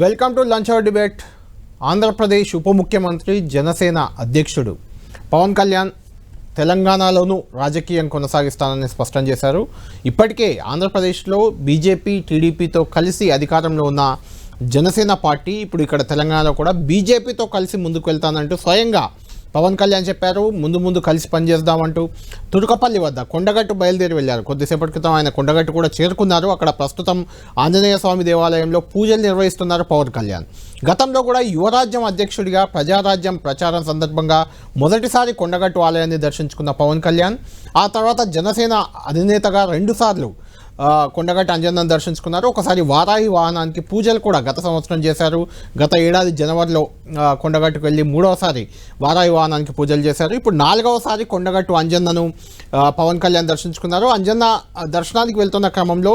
Welcome to lunch hour debate. Andhra Pradesh ఉప ముఖ్యమంత్రి జనసేన అధ్యక్షుడు పవన్ కళ్యాణ్ తెలంగాణలోనూ రాజకీయం కొనసాగిస్తానని స్పష్టం చేశారు. ఇప్పటికే ఆంధ్రప్రదేశ్లో బీజేపీ టీడీపీతో కలిసి అధికారంలో ఉన్న జనసేన పార్టీ ఇప్పుడు ఇక్కడ తెలంగాణలో కూడా బీజేపీతో కలిసి ముందుకు వెళ్తానంటూ స్వయంగా పవన్ కళ్యాణ్ చెప్పారు. ముందు కలిసి పనిచేద్దామంటూ తుర్కపల్లి వద్ద కొండగట్టు బయలుదేరి వెళ్ళారు. కొద్దిసేపటి క్రితం ఆయన కొండగట్టు కూడా చేరుకున్నారు. అక్కడ ప్రస్తుతం ఆంజనేయ స్వామి దేవాలయంలో పూజలు నిర్వహిస్తున్నారు పవన్ కళ్యాణ్. గతంలో కూడా యువరాజ్యం అధ్యక్షుడిగా ప్రజారాజ్యం ప్రచారం సందర్భంగా మొదటిసారి కొండగట్టు ఆలయాన్ని దర్శించుకున్న పవన్ కళ్యాణ్ ఆ తర్వాత జనసేన అధినేతగా 2 సార్లు కొండగట్టు అంజన్నను దర్శించుకున్నారు. ఒకసారి వారాహి వాహనానికి పూజలు కూడా గత సంవత్సరం చేశారు. గత ఏడాది జనవరిలో కొండగట్టుకు వెళ్ళి 3వసారి వారాహి వాహనానికి పూజలు చేశారు. ఇప్పుడు 4వసారి కొండగట్టు అంజన్నను పవన్ కళ్యాణ్ దర్శించుకున్నారు. అంజన్న దర్శనానికి వెళ్తున్న క్రమంలో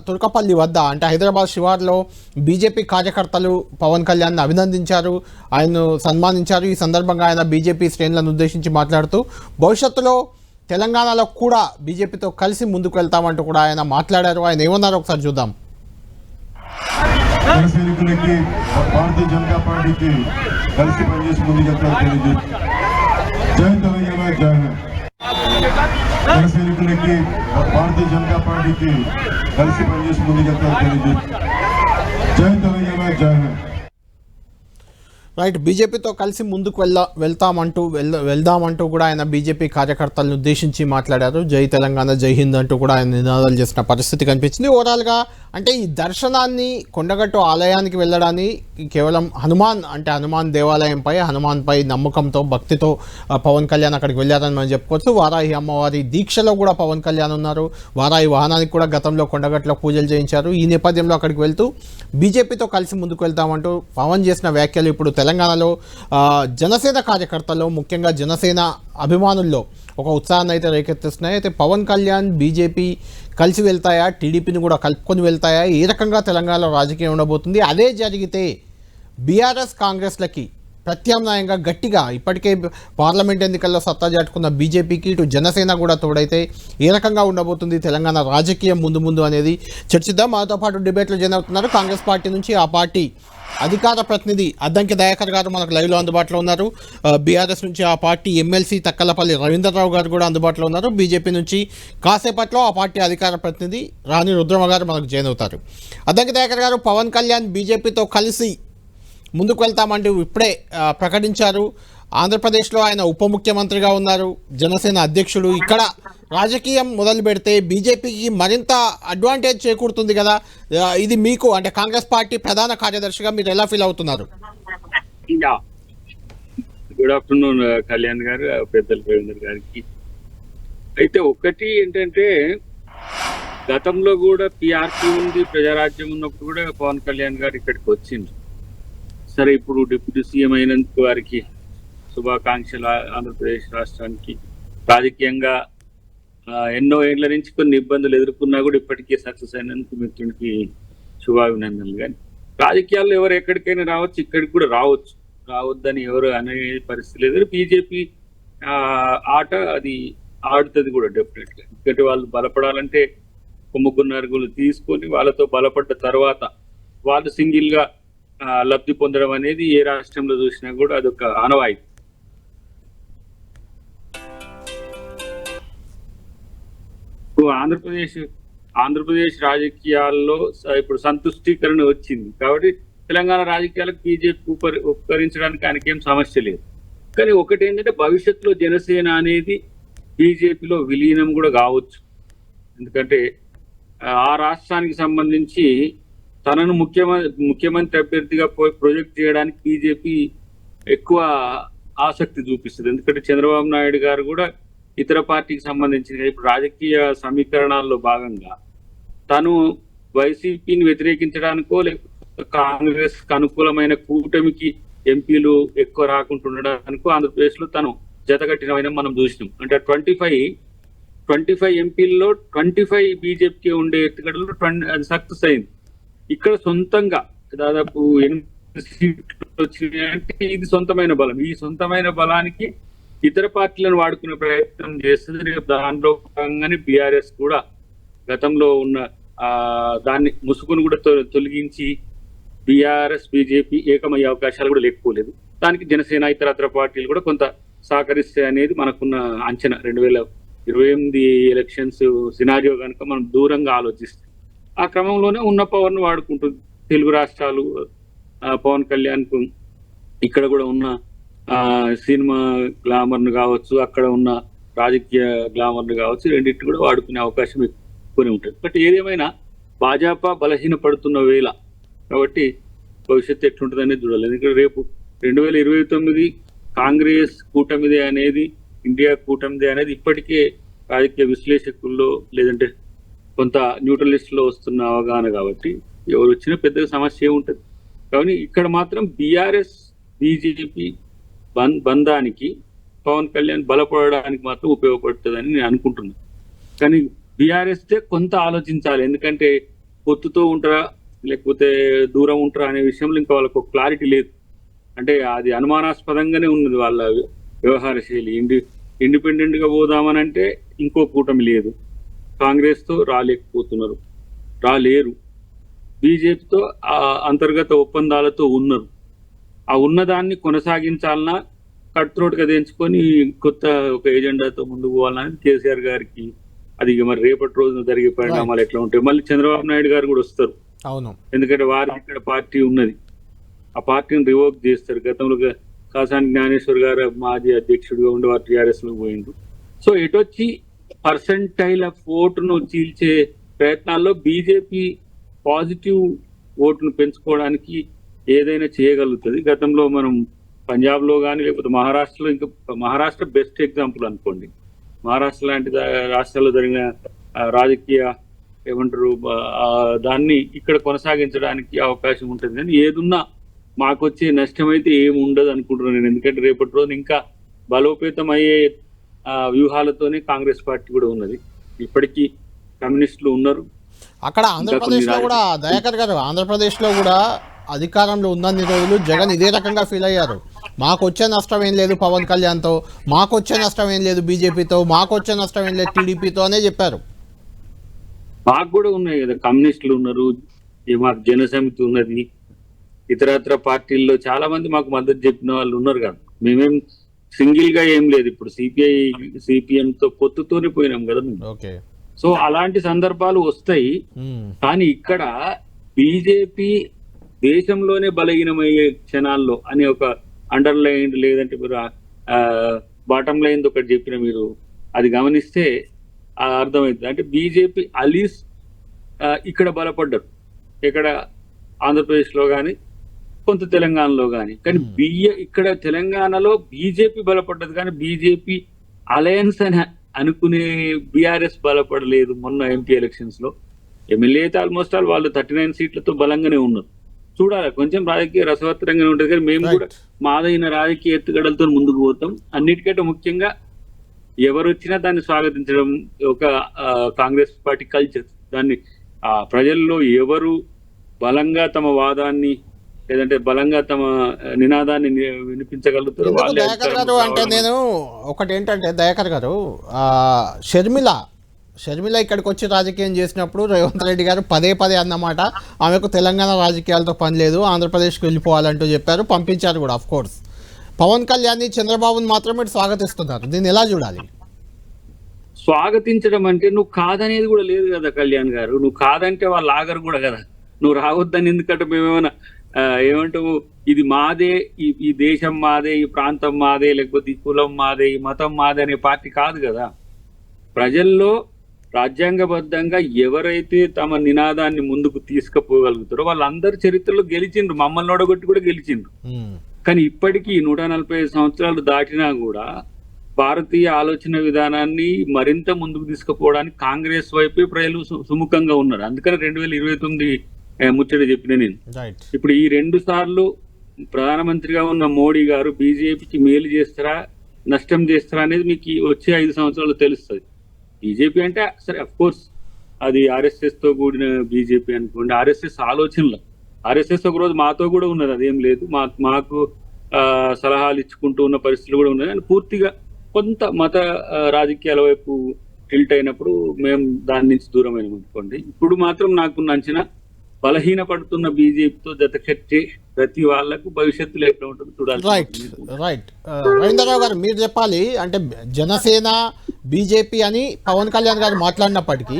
తుర్కపల్లి వద్ద అంటే హైదరాబాద్ శివార్లో బీజేపీ కార్యకర్తలు పవన్ కళ్యాణ్ని అభినందించారు, ఆయన్ను సన్మానించారు. ఈ సందర్భంగా ఆయన బీజేపీ శ్రేణులను ఉద్దేశించి మాట్లాడుతూ భవిష్యత్తులో తెలంగాణలో కూడా బీజేపీతో కలిసి ముందుకు వెళ్తామంటూ కూడా ఆయన మాట్లాడారు. ఆయన ఏమన్నారో ఒకసారి చూద్దాం. జనసైనికులకి భారతీయ జనతా పార్టీకి కలిసి పనిచేసి ముందుకెళ్తారు. జై తెలంగాణ, జై జనసైనికులకి భారతీయ జనతా పార్టీకి కలిసి పనిచేసి ముందుకెళ్తారు. జై తెలంగాణ, జై రైట్. బీజేపీతో కలిసి ముందుకు వెళ్దామంటూ కూడా ఆయన బీజేపీ కార్యకర్తలను ఉద్దేశించి మాట్లాడారు. జై తెలంగాణ, జై హింద్ అంటూ కూడా ఆయన నినాదాలు చేసిన పరిస్థితి కనిపించింది. ఓవరాల్గా అంటే ఈ దర్శనాన్ని కొండగట్టు ఆలయానికి వెళ్ళడాన్ని కేవలం హనుమాన్ దేవాలయంపై హనుమాన్పై నమ్మకంతో భక్తితో పవన్ కళ్యాణ్ అక్కడికి వెళ్ళారని మనం చెప్పుకోవచ్చు. వారాహి అమ్మవారి దీక్షలో కూడా పవన్ కళ్యాణ్ ఉన్నారు. వారాహి వాహనానికి కూడా గతంలో కొండగట్టులో పూజలు చేయించారు. ఈ నేపథ్యంలో అక్కడికి వెళ్తూ బీజేపీతో కలిసి ముందుకు వెళ్తామంటూ పవన్ చేసిన వ్యాఖ్యలు ఇప్పుడు తెలంగాణలో జనసేన కార్యకర్తల్లో ముఖ్యంగా జనసేన అభిమానుల్లో ఒక ఉత్సాహాన్ని అయితే రేకెత్తిస్తున్నాయి. అయితే పవన్ కళ్యాణ్ బీజేపీ కలిసి వెళ్తాయా, టీడీపీని కూడా కలుపుకొని వెళ్తాయా, ఏ రకంగా తెలంగాణలో రాజకీయం ఉండబోతుంది? అదే జరిగితే బీఆర్ఎస్ కాంగ్రెస్లకి ప్రత్యామ్నాయంగా గట్టిగా ఇప్పటికే పార్లమెంట్ ఎన్నికల్లో సత్తా చాటుకున్న బీజేపీకి ఇటు జనసేన కూడా తోడైతే ఏ రకంగా ఉండబోతుంది తెలంగాణ రాజకీయం ముందు అనేది చర్చిద్దాం. మాతో పాటు డిబేట్లో జాయిన్ అవుతున్నారు కాంగ్రెస్ పార్టీ నుంచి ఆ పార్టీ అధికార ప్రతినిధి అద్దంకి దయాకర్ గారు మనకు లైవ్లో అందుబాటులో ఉన్నారు. బీఆర్ఎస్ నుంచి ఆ పార్టీ ఎమ్మెల్సీ తక్కలపల్లి రవీంద్రరావు గారు కూడా అందుబాటులో ఉన్నారు. బీజేపీ నుంచి కాసేపట్లో ఆ పార్టీ అధికార ప్రతినిధి రాణి రుద్రమ గారు మనకు జాయిన్ అవుతారు. అద్దంకి దయాకర్ గారు, పవన్ కళ్యాణ్ బీజేపీతో కలిసి ముందుకు వెళ్తామంటూ ఇప్పుడే ప్రకటించారు. ఆంధ్రప్రదేశ్లో ఆయన ఉప ముఖ్యమంత్రిగా ఉన్నారు, జనసేన అధ్యక్షుడు. ఇక్కడ రాజకీయం మొదలు పెడితే బీజేపీకి మరింత అడ్వాంటేజ్ చేకూరుతుంది కదా. ఇది మీకు అంటే కాంగ్రెస్ పార్టీ ప్రధాన కార్యదర్శిగా మీరు ఎలా ఫీల్ అవుతున్నారు? గుడ్ ఆఫ్టర్నూన్ కళ్యాణ్ గారు, పెద్దల రవీంద్ర గారికి. అయితే ఒకటి ఏంటంటే గతంలో కూడా పిఆర్పీ ఉంది, ప్రజారాజ్యం ఉన్నప్పుడు కూడా పవన్ కళ్యాణ్ గారు ఇక్కడికి వచ్చింది. సరే, ఇప్పుడు డిప్యూటీ సీఎం అయినందుకు వారికి శుభాకాంక్షలు. ఆంధ్రప్రదేశ్ రాష్ట్రానికి రాజకీయంగా ఎన్నో ఏళ్ల నుంచి కొన్ని ఇబ్బందులు ఎదుర్కొన్నా కూడా ఇప్పటికీ సక్సెస్ అయినందుకు మిత్రునికి శుభాభినందనలు. కానీ రాజకీయాల్లో ఎవరు ఎక్కడికైనా రావచ్చు, ఇక్కడికి కూడా రావద్దని ఎవరు అనే పరిస్థితి లేదు. బీజేపీ ఆట అది ఆడుతుంది కూడా డెఫినెట్గా. ఎందుకంటే వాళ్ళు బలపడాలంటే కొమ్ముకున్నరుగులు తీసుకొని వాళ్ళతో బలపడ్డ తర్వాత వాళ్ళు సింగిల్గా లబ్ధి పొందడం అనేది ఏ రాష్ట్రంలో చూసినా కూడా అదొక ఆనవాయితీ. ఆంధ్రప్రదేశ్ రాజకీయాల్లో ఇప్పుడు సంతుష్టీకరణ వచ్చింది కాబట్టి తెలంగాణ రాజకీయాలకు బీజేపీ ఉపకరించడానికి ఆయనకేం సమస్య లేదు. కానీ ఒకటి ఏంటంటే భవిష్యత్తులో జనసేన అనేది బీజేపీలో విలీనం కూడా కావచ్చు. ఎందుకంటే ఆ రాష్ట్రానికి సంబంధించి తనను ముఖ్యమంత్రి అభ్యర్థిగా ప్రొజెక్ట్ చేయడానికి బీజేపీ ఎక్కువ ఆసక్తి చూపిస్తుంది. ఎందుకంటే చంద్రబాబు నాయుడు గారు కూడా ఇతర పార్టీకి సంబంధించిన ఇప్పుడు రాజకీయ సమీకరణాల్లో భాగంగా తను వైసీపీని వ్యతిరేకించడానికో లేకపోతే కాంగ్రెస్ అనుకూలమైన కూటమికి ఎంపీలు ఎక్కువ రాకుంటుండడానికో ఆంధ్రప్రదేశ్లో తను జతగట్టిన మనం చూసినాం. అంటే 25 ఎంపీల్లో 25 బీజేపీకి ఉండే ఎత్తుగడలు అది సక్సెస్ అయింది. ఇక్కడ సొంతంగా దాదాపు 8 సీట్లు వచ్చినాయంటే ఇది సొంతమైన బలం. ఈ సొంతమైన బలానికి ఇతర పార్టీలను వాడుకునే ప్రయత్నం చేస్తుంది. రేపు దాంట్లో భాగంగానే బీఆర్ఎస్ కూడా గతంలో ఉన్న దాన్ని ముసుగును కూడా తొలగించి బీఆర్ఎస్ బీజేపీ ఏకమయ్యే అవకాశాలు కూడా లేకపోలేదు. దానికి జనసేన ఇతరత్ర పార్టీలు కూడా కొంత సహకరిస్తాయి అనేది మనకున్న అంచనా. 2028 ఎలక్షన్స్ సినారియో కనుక మనం దూరంగా ఆలోచిస్తే ఆ క్రమంలోనే ఉన్న పవర్ను వాడుకుంటుంది. తెలుగు రాష్ట్రాలు పవన్ కళ్యాణ్ కు ఇక్కడ కూడా ఉన్న సినిమా గ్లామర్ను కావచ్చు, అక్కడ ఉన్న రాజకీయ గ్లామర్ను కావచ్చు, రెండింటిని కూడా వాడుకునే అవకాశం ఎక్కువనే ఉంటుంది. బట్ ఏదేమైనా భాజపా బలహీన పడుతున్న వేళ కాబట్టి భవిష్యత్తు ఎట్లుంటుంది అనేది చూడాలి. ఎందుకంటే రేపు 2029 కాంగ్రెస్ కూటమిదే అనేది, ఇండియా కూటమిదే అనేది ఇప్పటికే రాజకీయ విశ్లేషకుల్లో లేదంటే కొంత న్యూట్రలిస్ట్లో వస్తున్న అవగాహన కాబట్టి ఎవరు వచ్చినా పెద్దగా సమస్య ఉంటుంది. కానీ ఇక్కడ మాత్రం బీఆర్ఎస్ బీజేపీ బంధానికి పవన్ కళ్యాణ్ బలపడడానికి మాత్రం ఉపయోగపడుతుందని నేను అనుకుంటున్నాను. కానీ బీఆర్ఎస్ కొంత ఆలోచించాలి. ఎందుకంటే పొత్తుతో ఉంటారా లేకపోతే దూరం ఉంటారా అనే విషయంలో ఇంకా వాళ్ళకు క్లారిటీ లేదు. అంటే అది అనుమానాస్పదంగానే ఉన్నది వాళ్ళ వ్యవహార శైలి. ఇండిపెండెంట్ గా పోదామనంటే ఇంకో కూటమి లేదు, కాంగ్రెస్ తో రాలేరు, బీజేపీతో అంతర్గత ఒప్పందాలతో ఉన్నారు. ఆ ఉన్నదాన్ని కొనసాగించాలన్నా కట్ త్రోట్ గా తెంచుకొని కొత్త ఒక ఎజెండాతో ముందుకు పోవాలని కేసీఆర్ గారికి అది మరి రేపటి రోజున జరిగే పరిణామాలు ఎట్లా ఉంటాయి. మళ్ళీ చంద్రబాబు నాయుడు గారు కూడా వస్తారు. అవును, ఎందుకంటే వారికి ఇక్కడ పార్టీ ఉన్నది, ఆ పార్టీని రివోక్ చేస్తారు. గతంలో కాసాని జ్ఞానేశ్వర్ గారు మాజీ అధ్యక్షుడిగా ఉండి వారు టీఆర్ఎస్ లో పోయిండు. సో ఎటొచ్చి పర్సెంటైల్ ఆఫ్ ఓటును చీల్చే ప్రయత్నాల్లో బీజేపీ పాజిటివ్ ఓటును పెంచుకోవడానికి ఏదైనా చేయగలుగుతుంది. గతంలో మనం పంజాబ్ లో కానీ లేకపోతే మహారాష్ట్రలో, ఇంకా మహారాష్ట్ర బెస్ట్ ఎగ్జాంపుల్ అనుకోండి. మహారాష్ట్ర లాంటి రాష్ట్రాల్లో జరిగిన రాజకీయ ఏమంటారు దాన్ని ఇక్కడ కొనసాగించడానికి అవకాశం ఉంటుంది. కానీ ఏదున్నా మాకు వచ్చే నష్టం అయితే ఏమి ఉండదు అనుకుంటున్నాను నేను. ఎందుకంటే రేపటి రోజున ఇంకా బలోపేతం అయ్యే వ్యూహాలతోనే కాంగ్రెస్ పార్టీ కూడా ఉన్నది. ఇప్పటికీ కమ్యూనిస్టులు ఉన్నారు అక్కడ. ఆంధ్రప్రదేశ్ లో కూడా దయాకర్ గారు, ఆంధ్రప్రదేశ్ లో కూడా అధికారంలో ఉన్నన్ని రోజులు జగన్ ఇదే రకంగా ఫీల్ అయ్యారు. మాకు వచ్చే నష్టం ఏం లేదు పవన్ కళ్యాణ్తో, మాకు వచ్చే నష్టం ఏం లేదు బీజేపీతో, మాకు వచ్చే నష్టం ఏం లేదు టీడీపీతో అనే చెప్పారు. మాకు కూడా ఉన్నాయి కదా, కమ్యూనిస్టులు ఉన్నారు, మాకు జనసమితి ఉన్నది, ఇతరత్ర పార్టీల్లో చాలా మంది మాకు మద్దతు చెప్పిన వాళ్ళు ఉన్నారు కదా. మేమేం సింగిల్ గా ఏం లేదు. ఇప్పుడు సిపిఎం తో పొత్తుతోనే పోయినాం కదా. సో అలాంటి సందర్భాలు వస్తాయి. కానీ ఇక్కడ బీజేపీ దేశంలోనే బలహీనమయ్యే క్షణాల్లో అని ఒక అండర్లైన్ లేదంటే మీరు బాటమ్ లైన్ ఒకటి చెప్పిన మీరు అది గమనిస్తే అర్థమవుతుంది. అంటే బీజేపీ అలీస్ ఇక్కడ బలపడ్డారు, ఇక్కడ ఆంధ్రప్రదేశ్ లో కానీ కొంత తెలంగాణలో కానీ. కానీ ఇక్కడ తెలంగాణలో బీజేపీ బలపడ్డది కానీ బీజేపీ అలయన్స్ అని అనుకునే బీఆర్ఎస్ బలపడలేదు. మొన్న ఎంపీ ఎలక్షన్స్ లో ఎమ్మెల్యే అయితే ఆల్మోస్ట్ ఆల్ వాళ్ళు 39 సీట్లతో బలంగానే ఉన్నారు. చూడాలి, కొంచెం రాజకీయ రసవత్తరంగానే ఉంటుంది. కానీ మేము కూడా మాదైన రాజకీయ ఎత్తుగడలతో ముందుకు పోతాం. అన్నిటికంటే ముఖ్యంగా ఎవరు వచ్చినా దాన్ని స్వాగతించడం ఒక కాంగ్రెస్ పార్టీ కల్చర్. దాన్ని ప్రజల్లో ఎవరు బలంగా తమ వాదాన్ని లేదంటే బలంగా తమ నినాదాన్ని వినిపించగలుగుతారు. దయాకర్ గారు అంటే నేను ఒకటి ఏంటంటే దయాకర్ గారు, షర్మిల ఇక్కడికి వచ్చి రాజకీయం చేసినప్పుడు రేవంత్ రెడ్డి గారు పదే అన్నమాట ఆమెకు తెలంగాణ రాజకీయాలతో పని లేదు, ఆంధ్రప్రదేశ్కి వెళ్ళిపోవాలంటూ చెప్పారు, పంపించారు కూడా. ఆఫ్ కోర్స్ పవన్ కళ్యాణ్ చంద్రబాబుని మాత్రమే స్వాగతిస్తున్నారు. దీన్ని ఎలా చూడాలి? స్వాగతించడం అంటే నువ్వు కాదనేది కూడా లేదు కదా కళ్యాణ్ గారు. నువ్వు కాదంటే వాళ్ళు ఆగరు కూడా కదా. నువ్వు రావద్దని ఎందుకంటే మేమేమైనా ఏమంటావు, ఇది మాదే, ఈ దేశం మాదే, ఈ ప్రాంతం మాదే, లేకపోతే ఈ కులం మాదే, ఈ మతం మాదే అనే పార్టీ కాదు కదా. ప్రజల్లో రాజ్యాంగబద్ధంగా ఎవరైతే తమ నినాదాన్ని ముందుకు తీసుకుపోగలుగుతారో వాళ్ళందరూ చరిత్రలో గెలిచిండ్రు, మమ్మల్ని ఓడగొట్టి కూడా గెలిచిండ్రు. కానీ ఇప్పటికీ 145 సంవత్సరాలు దాటినా కూడా భారతీయ ఆలోచన విధానాన్ని మరింత ముందుకు తీసుకుపోవడానికి కాంగ్రెస్ వైపే ప్రజలు సుముఖంగా ఉన్నారు. అందుకని 2029 ముచ్చట చెప్పిన నేను. ఇప్పుడు ఈ 2 సార్లు ప్రధానమంత్రిగా ఉన్న మోడీ గారు బీజేపీకి మేలు చేస్తారా నష్టం చేస్తారా అనేది మీకు వచ్చే 5 సంవత్సరాలు తెలుస్తుంది. బీజేపీ అంటే సరే అఫ్ కోర్స్ అది ఆర్ఎస్ఎస్ తో కూడిన బీజేపీ అనుకోండి. ఆర్ఎస్ఎస్ ఆలోచనలు, ఆర్ఎస్ఎస్ ఒక రోజు మాతో కూడా ఉన్నది, అదేం లేదు. మాకు సలహాలు ఇచ్చుకుంటూ ఉన్న పరిస్థితులు కూడా ఉన్నాయి. కానీ పూర్తిగా కొంత మత రాజకీయాల వైపు టిల్ట్ అయినప్పుడు మేము దాని నుంచి దూరమైన అనుకోండి. ఇప్పుడు మాత్రం నాకున్న అంచనా బలహీనపడుతున్న బీజేపీతో జతకట్టి ప్రతి వాళ్లకు భవిష్యత్తులో ఎట్లా ఉంటుందో చూడాలి. రైట్ రవీంద్రరావు గారు మీరు చెప్పాలి. అంటే జనసేన బీజేపీ అని పవన్ కళ్యాణ్ గారు మాట్లాడినప్పటికీ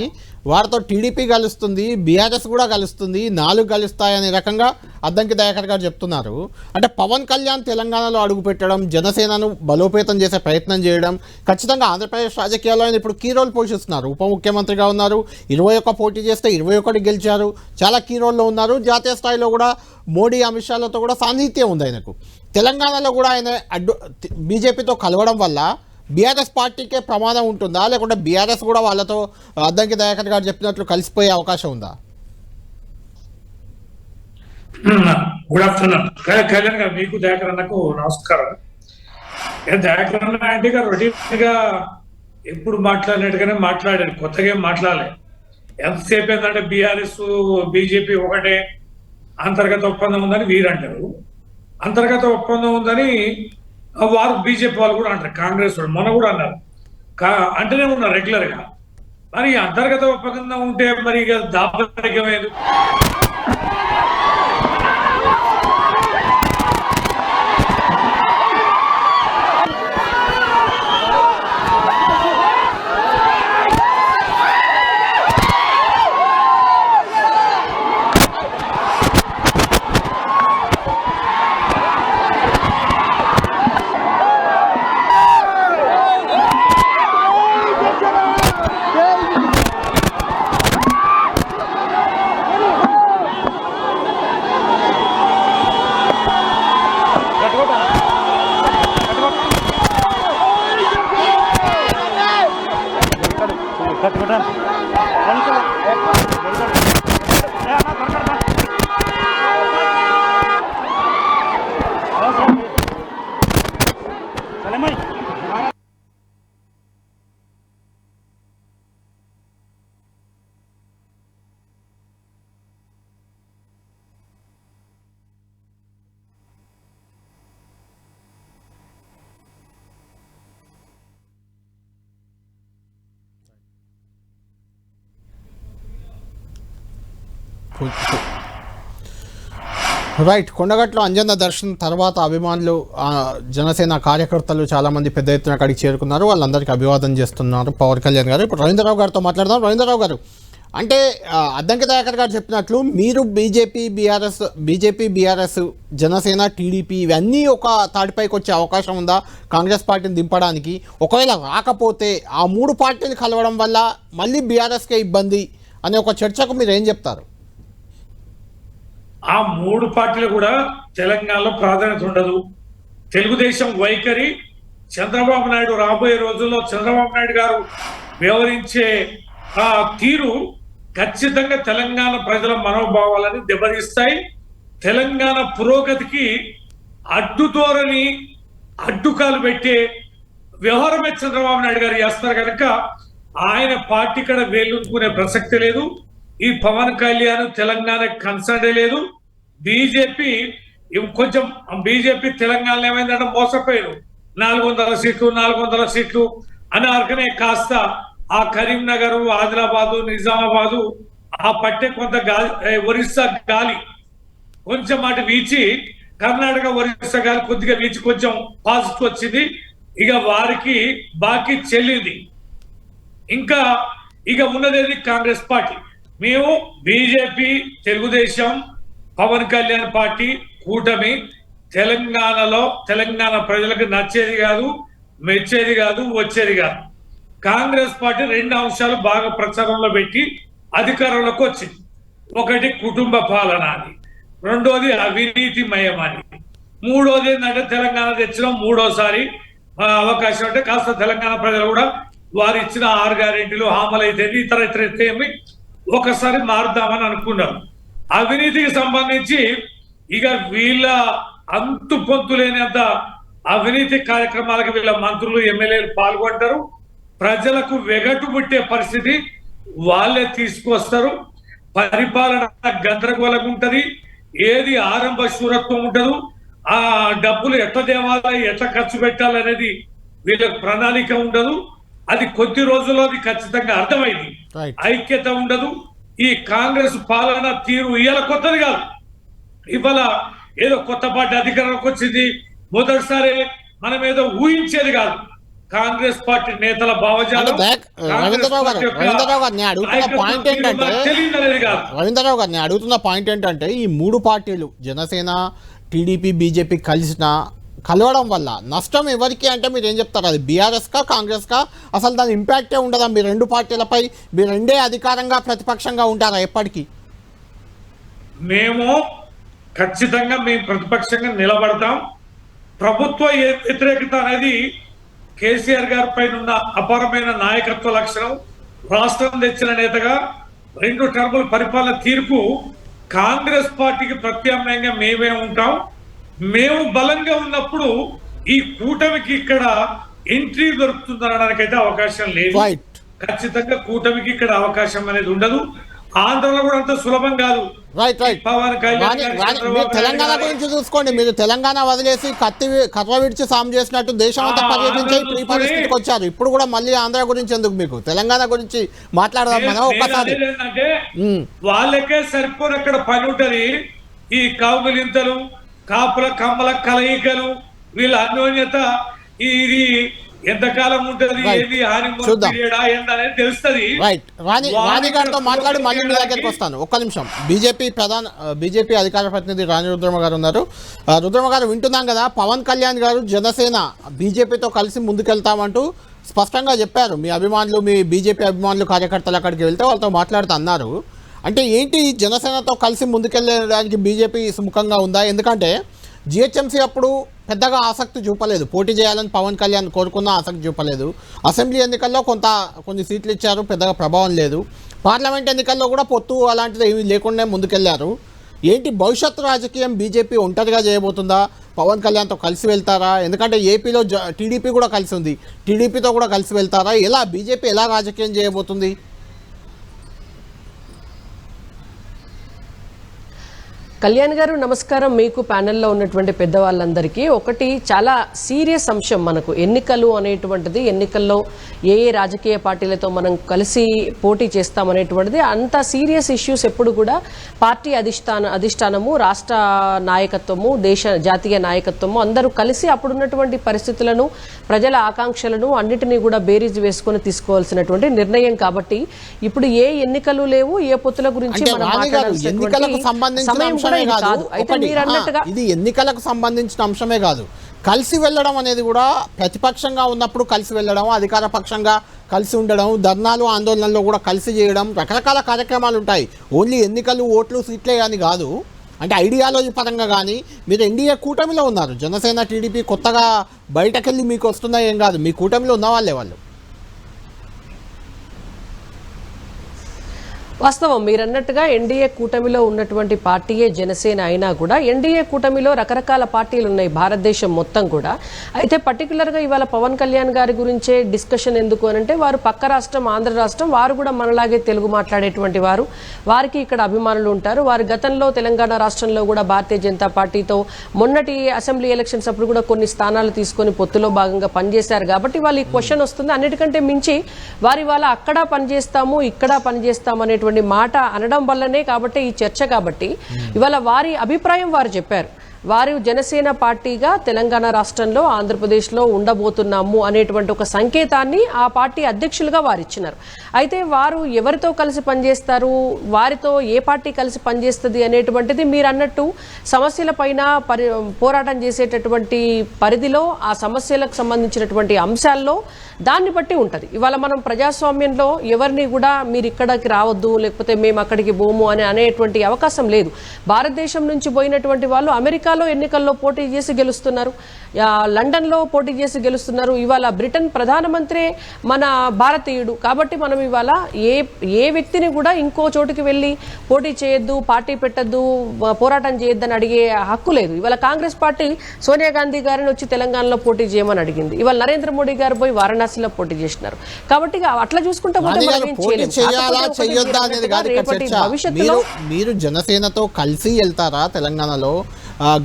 వారితో టీడీపీ కలుస్తుంది, బీఆర్ఎస్ కూడా కలుస్తుంది, 4 కలుస్తాయనే రకంగా అద్దంకి దయాకర్ గారు చెప్తున్నారు. అంటే పవన్ కళ్యాణ్ తెలంగాణలో అడుగుపెట్టడం, జనసేనను బలోపేతం చేసే ప్రయత్నం చేయడం ఖచ్చితంగా ఆంధ్రప్రదేశ్ రాజకీయాల్లో ఆయన ఇప్పుడు కీ రోల్ పోషిస్తున్నారు. ఉప ముఖ్యమంత్రిగా ఉన్నారు, 21 పోటీ చేస్తే 21 గెలిచారు, చాలా కీ రోల్లో ఉన్నారు. జాతీయ స్థాయిలో కూడా మోడీ అమిత్ షాలతో కూడా సాన్నిహిత్యం ఉంది ఆయనకు. తెలంగాణలో కూడా ఆయన బీజేపీతో కలవడం వల్ల బీఆర్ఎస్ పార్టీకే ప్రమాదం ఉంటుందా, లేకుంటే బీఆర్ఎస్ కూడా వాళ్ళతో అద్దంకి దయాకర్ గారు చెప్పినట్లు కలిసిపోయే అవకాశం ఉందా? గుడ్ ఆఫ్టర్నూన్ కళ్యాణ్ గారు, మీకు దయాకర్ అన్నకు నమస్కారం. దయాకర్ అన్న అంటే రొటీన్ గా ఎప్పుడు మాట్లాడినట్టుగానే మాట్లాడారు, కొత్తగా ఏం మాట్లాడలేదు. ఎంతసేపు ఏంటంటే బీఆర్ఎస్ బీజేపీ ఒకటే, అంతర్గత ఒప్పందం ఉందని వీరు అంటారు, అంతర్గత ఒప్పందం ఉందని వారు బీజేపీ వాళ్ళు కూడా అంటారు, కాంగ్రెస్ వాళ్ళు మొన్న కూడా అన్నారు. అంటేనే ఉన్నారు రెగ్యులర్ గా. మరి అంతర్గత ఒప్పందం ఉంటే మరి ఇక దాపరికమేది. రైట్. కొండగట్లో అంజన్న దర్శనం తర్వాత అభిమానులు, జనసేన కార్యకర్తలు చాలామంది పెద్ద ఎత్తున అక్కడికి చేరుకున్నారు. వాళ్ళందరికీ అభివాదం చేస్తున్నారు పవన్ కళ్యాణ్ గారు. ఇప్పుడు రవీంద్రరావు గారితో మాట్లాడదాం. రవీంద్రరావు గారు, అంటే అద్దంకి దయాకర్ గారు చెప్పినట్లు మీరు బీజేపీ బీఆర్ఎస్ జనసేన టీడీపీ ఇవన్నీ ఒక తాడిపైకి వచ్చే అవకాశం ఉందా కాంగ్రెస్ పార్టీని దింపడానికి? ఒకవేళ రాకపోతే ఆ 3 పార్టీలు కలవడం వల్ల మళ్ళీ బీఆర్ఎస్కే ఇబ్బంది అనే ఒక చర్చకు మీరు ఏం చెప్తారు? ఆ 3 పార్టీలు కూడా తెలంగాణలో ప్రాధాన్యత ఉండదు. తెలుగుదేశం వైఖరి, చంద్రబాబు నాయుడు రాబోయే రోజుల్లో చంద్రబాబు నాయుడు గారు వ్యవహరించే ఆ తీరు ఖచ్చితంగా తెలంగాణ ప్రజల మనోభావాలని దెబ్బతీస్తాయి. తెలంగాణ పురోగతికి అడ్డుతోరని అడ్డుకాలు పెట్టే వ్యవహారమే చంద్రబాబు నాయుడు గారు చేస్తారు కనుక ఆయన పార్టీ కూడా వేలుకునే ప్రసక్తి లేదు. ఈ పవన్ కళ్యాణ్ తెలంగాణ కన్సర్న్ లేదు. బీజేపీ కొంచెం బీజేపీ తెలంగాణలో ఏమైందంటే మోసపోయారు. 400 సీట్లు అని అరకనే కాస్త ఆ కరీంనగర్, ఆదిలాబాదు, నిజామాబాదు ఆ పట్టే కొంత ఒరిస్సా గాలి కొంచెం అటు వీచి, కర్ణాటక ఒరిస్సా గాలి కొద్దిగా వీచి కొంచెం పాజిటివ్ వచ్చింది. ఇక వారికి బాకీ చెల్లింది. ఇంకా ఇక ఉన్నదేది కాంగ్రెస్ పార్టీ. మేము బీజేపీ, తెలుగుదేశం, పవన్ కళ్యాణ్ పార్టీ కూటమి తెలంగాణలో తెలంగాణ ప్రజలకు నచ్చేది కాదు, మెచ్చేది కాదు, వచ్చేది కాదు. కాంగ్రెస్ పార్టీ 2 అంశాలు బాగా ప్రచారంలో పెట్టి అధికారంలోకి వచ్చింది. ఒకటి కుటుంబ పాలన అని, రెండోది అవినీతిమయం అని, మూడోది ఏంటంటే తెలంగాణ తెచ్చిన 3వసారి అవకాశం అంటే కాస్త తెలంగాణ ప్రజలు కూడా వారు ఇచ్చిన 6 గ్యారెంటీలు హామీలు అయితే ఇతర ఏమి ఒకసారి మారుద్దామని అనుకున్నారు. అవినీతికి సంబంధించి ఇక వీళ్ళ అంతు పొంతు లేనంత అవినీతి కార్యక్రమాలకు వీళ్ళ మంత్రులు, ఎమ్మెల్యేలు పాల్గొంటారు. ప్రజలకు వెగటు పుట్టే పరిస్థితి వాళ్ళే తీసుకొస్తారు. పరిపాలన గందరగోళంగా ఉంటది. ఏది ఆరంభ శూరత్వం ఉండదు. ఆ డబ్బులు ఎట్లా దేవాలి, ఎట్లా ఖర్చు పెట్టాలనేది వీళ్ళకి ప్రణాళిక ఉండదు. అది కొద్ది రోజుల్లో అది ఖచ్చితంగా అర్థమైంది. ఐక్యత ఉండదు. ఈ కాంగ్రెస్ పాలన తీరు ఇవాళ కొత్తది కాదు. ఇవాళ ఏదో కొత్త పార్టీ అధికారంలోకి వచ్చింది మొదటిసారి మనం ఏదో ఊహించేది కాదు. కాంగ్రెస్ పార్టీ నేతల భావజాలం రవీంద్రరావు గారు నేను అడుగుతున్న పాయింట్ ఏంటంటే ఈ మూడు పార్టీలు జనసేన, టీడీపీ, బీజేపీ కలవడం వల్ల నష్టం ఎవరికి అంటే మీరు ఏం చెప్తారు? అది బీఆర్ఎస్కా, కాంగ్రెస్కా? అసలు దాని ఇంపాక్టే ఉండదా? మీ రెండు పార్టీలపై మీరు రెండే అధికారంగా ప్రతిపక్షంగా ఉంటారా ఎప్పటికీ? మేము ఖచ్చితంగా ప్రతిపక్షంగా నిలబడతాం. ప్రభుత్వ వ్యతిరేకత అనేది కేసీఆర్ గారి పైన ఉన్న అపారమైన నాయకత్వ లక్షణం. రాష్ట్రం తెచ్చిన నేతగా 2 టర్ముల పరిపాలన తీర్పు కాంగ్రెస్ పార్టీకి ప్రత్యామ్నాయంగా మేమే ఉంటాం. మేము బలంగా ఉన్నప్పుడు ఈ కూటమికి ఇక్కడ ఎంట్రీ దొరుకుతుందనడానికి అయితే అవకాశం లేదు. ఖచ్చితంగా కూటమికి ఇక్కడ అవకాశం అనేది ఉండదు. ఆంధ్రలో కూడా అంత సులభం కాదు. తెలంగాణ గురించి చూసుకోండి, మీరు తెలంగాణ వదిలేసి కర్ర విడిచి సాము చేసినట్టు దేశం అంతా పర్యటించి ఈ పరిస్థితికి వచ్చారు. ఇప్పుడు కూడా మళ్ళీ ఆంధ్ర గురించి ఎందుకు? మీకు తెలంగాణ గురించి మాట్లాడదాం మనం ఒక్కసారి. వాళ్ళకే సరిపోరు అక్కడ పని ఉంటది. ఈ కౌగులింతలు, కాపుల కమ్మల కలయికలు, వీళ్ళ అన్యోన్యత ఇది ఎంతకాలం ఉంటుంది, ఏది అనేది తెలుస్తుంది. రాణి గారితో మాట్లాడి మళ్ళీ మీ దగ్గరికి వస్తాను. ఒక్క నిమిషం. బీజేపీ అధికార ప్రతినిధి రాణి రుద్రమ గారు ఉన్నారు. రుద్రమ గారు వింటున్నాం కదా, పవన్ కళ్యాణ్ గారు జనసేన బీజేపీతో కలిసి ముందుకెళ్తామంటూ స్పష్టంగా చెప్పారు. మీ అభిమానులు, మీ బీజేపీ అభిమానులు, కార్యకర్తలు అక్కడికి వెళ్తే వాళ్ళతో మాట్లాడుతూ అన్నారు. అంటే ఏంటి జనసేనతో కలిసి ముందుకెళ్ళడానికి బీజేపీ సుముఖంగా ఉందా? ఎందుకంటే జిహెచ్ఎంసీ అప్పుడు పెద్దగా ఆసక్తి చూపలేదు, పోటీ చేయాలని పవన్ కళ్యాణ్ కోరుకున్న ఆసక్తి చూపలేదు. అసెంబ్లీ ఎన్నికల్లో కొన్ని సీట్లు ఇచ్చారు, పెద్దగా ప్రభావం లేదు. పార్లమెంట్ ఎన్నికల్లో కూడా పొత్తు అలాంటిది ఏమీ లేకుండా ముందుకెళ్లారు. ఏంటి భవిష్యత్తు రాజకీయం బీజేపీ ఒంటరిగా చేయబోతుందా? పవన్ కళ్యాణ్తో కలిసి వెళ్తారా? ఎందుకంటే ఏపీలో టీడీపీ కూడా కలిసి ఉంది, టీడీపీతో కూడా కలిసి వెళ్తారా? ఎలా బీజేపీ ఎలా రాజకీయం చేయబోతుంది? కళ్యాణ్ గారు నమస్కారం. మీకు ప్యానెల్లో ఉన్నటువంటి పెద్దవాళ్ళందరికీ ఒకటి చాలా సీరియస్ అంశం మనకు ఎన్నికలు అనేటువంటిది. ఎన్నికల్లో ఏ రాజకీయ పార్టీలతో మనం కలిసి పోటీ చేస్తామనేటువంటిది అంత సీరియస్ ఇష్యూస్ ఎప్పుడు కూడా పార్టీ అధిష్టానము, రాష్ట్ర నాయకత్వము, జాతీయ నాయకత్వము అందరూ కలిసి అప్పుడున్నటువంటి పరిస్థితులను, ప్రజల ఆకాంక్షలను అన్నిటినీ కూడా బేరీజ్ వేసుకొని తీసుకోవాల్సినటువంటి నిర్ణయం. కాబట్టి ఇప్పుడు ఏ ఎన్నికలు లేవు, ఏ పొత్తుల గురించి మనం మాట్లాడాల్సినటువంటి ఇది ఎన్నికలకు సంబంధించిన అంశమే కాదు. కలిసి వెళ్ళడం అనేది కూడా ప్రతిపక్షంగా ఉన్నప్పుడు కలిసి వెళ్ళడం, అధికార పక్షంగా కలిసి ఉండడం, ధర్నాలు ఆందోళనలో కూడా కలిసి చేయడం, రకరకాల కార్యక్రమాలు ఉంటాయి. ఓన్లీ ఎన్నికలు, ఓట్లు, సీట్లే కానీ కాదు. అంటే ఐడియాలజీ పరంగా కానీ మీరు ఎన్డీఏ కూటమిలో ఉన్నారు. జనసేన, టీడీపీ కొత్తగా బయటకెళ్ళి మీకు వస్తున్నాయి ఏం కాదు, మీ కూటమిలో ఉన్న వాళ్ళే వాళ్ళు. వాస్తవం మీరన్నట్టుగా ఎన్డీఏ కూటమిలో ఉన్నటువంటి పార్టీయే జనసేన అయినా కూడా ఎన్డీఏ కూటమిలో రకరకాల పార్టీలు ఉన్నాయి భారతదేశం మొత్తం కూడా. అయితే పర్టికులర్గా ఇవాళ పవన్ కళ్యాణ్ గారి గురించే డిస్కషన్ ఎందుకు అనంటే వారు పక్క రాష్ట్రం ఆంధ్ర రాష్ట్రం, వారు కూడా మనలాగే తెలుగు మాట్లాడేటువంటి వారు, వారికి ఇక్కడ అభిమానులు ఉంటారు. వారు గతంలో తెలంగాణ రాష్ట్రంలో కూడా భారతీయ జనతా పార్టీతో మొన్నటి అసెంబ్లీ ఎలక్షన్స్ అప్పుడు కూడా కొన్ని స్థానాలు తీసుకొని పొత్తులో భాగంగా పనిచేశారు. కాబట్టి వాళ్ళు ఈ క్వశ్చన్ వస్తుంది. అన్నిటికంటే మించి వారి వాళ్ళ అక్కడ పనిచేస్తాము, ఇక్కడ పనిచేస్తాము అనేటువంటి మాట అనడం వల్లనే కాబట్టి ఈ చర్చ. కాబట్టి ఇవాళ వారి అభిప్రాయం వారు చెప్పారు. వారు జనసేన పార్టీగా తెలంగాణ రాష్ట్రంలో, ఆంధ్రప్రదేశ్లో ఉండబోతున్నాము అనేటువంటి ఒక సంకేతాన్ని ఆ పార్టీ అధ్యక్షులుగా వారు ఇచ్చినారు. అయితే వారు ఎవరితో కలిసి పనిచేస్తారు, వారితో ఏ పార్టీ కలిసి పనిచేస్తుంది అనేటువంటిది మీరు అన్నట్టు సమస్యల పైన పోరాటం చేసేటటువంటి పరిధిలో, ఆ సమస్యలకు సంబంధించినటువంటి అంశాల్లో దాన్ని బట్టి ఉంటుంది. ఇవాళ మనం ప్రజాస్వామ్యంలో ఎవరిని కూడా మీరు ఇక్కడికి రావద్దు, లేకపోతే మేము అక్కడికి పోము అని అనేటువంటి అవకాశం లేదు. భారతదేశం నుంచి పోయినటువంటి వాళ్ళు అమెరికాలో ఎన్నికల్లో పోటీ చేసి గెలుస్తున్నారు, లండన్లో పోటీ చేసి గెలుస్తున్నారు. ఇవాళ బ్రిటన్ ప్రధానమంత్రి మన భారతీయుడు. కాబట్టి మనం ఇవాళ ఏ వ్యక్తిని కూడా ఇంకో చోటుకి వెళ్ళి పోటీ చేయొద్దు, పార్టీ పెట్టద్దు, పోరాటం చేయొద్దని అడిగే హక్కు లేదు. ఇవాళ కాంగ్రెస్ పార్టీ సోనియా గాంధీ గారిని వచ్చి తెలంగాణలో పోటీ చేయమని అడిగింది. ఇవాళ నరేంద్ర మోడీ గారు పోయి వారణాసిలో పోటీ చేసినారు. కాబట్టి అట్లా చూసుకుంటే మీరు జనసేనతో కలిసి వెళ్తారా? తెలంగాణలో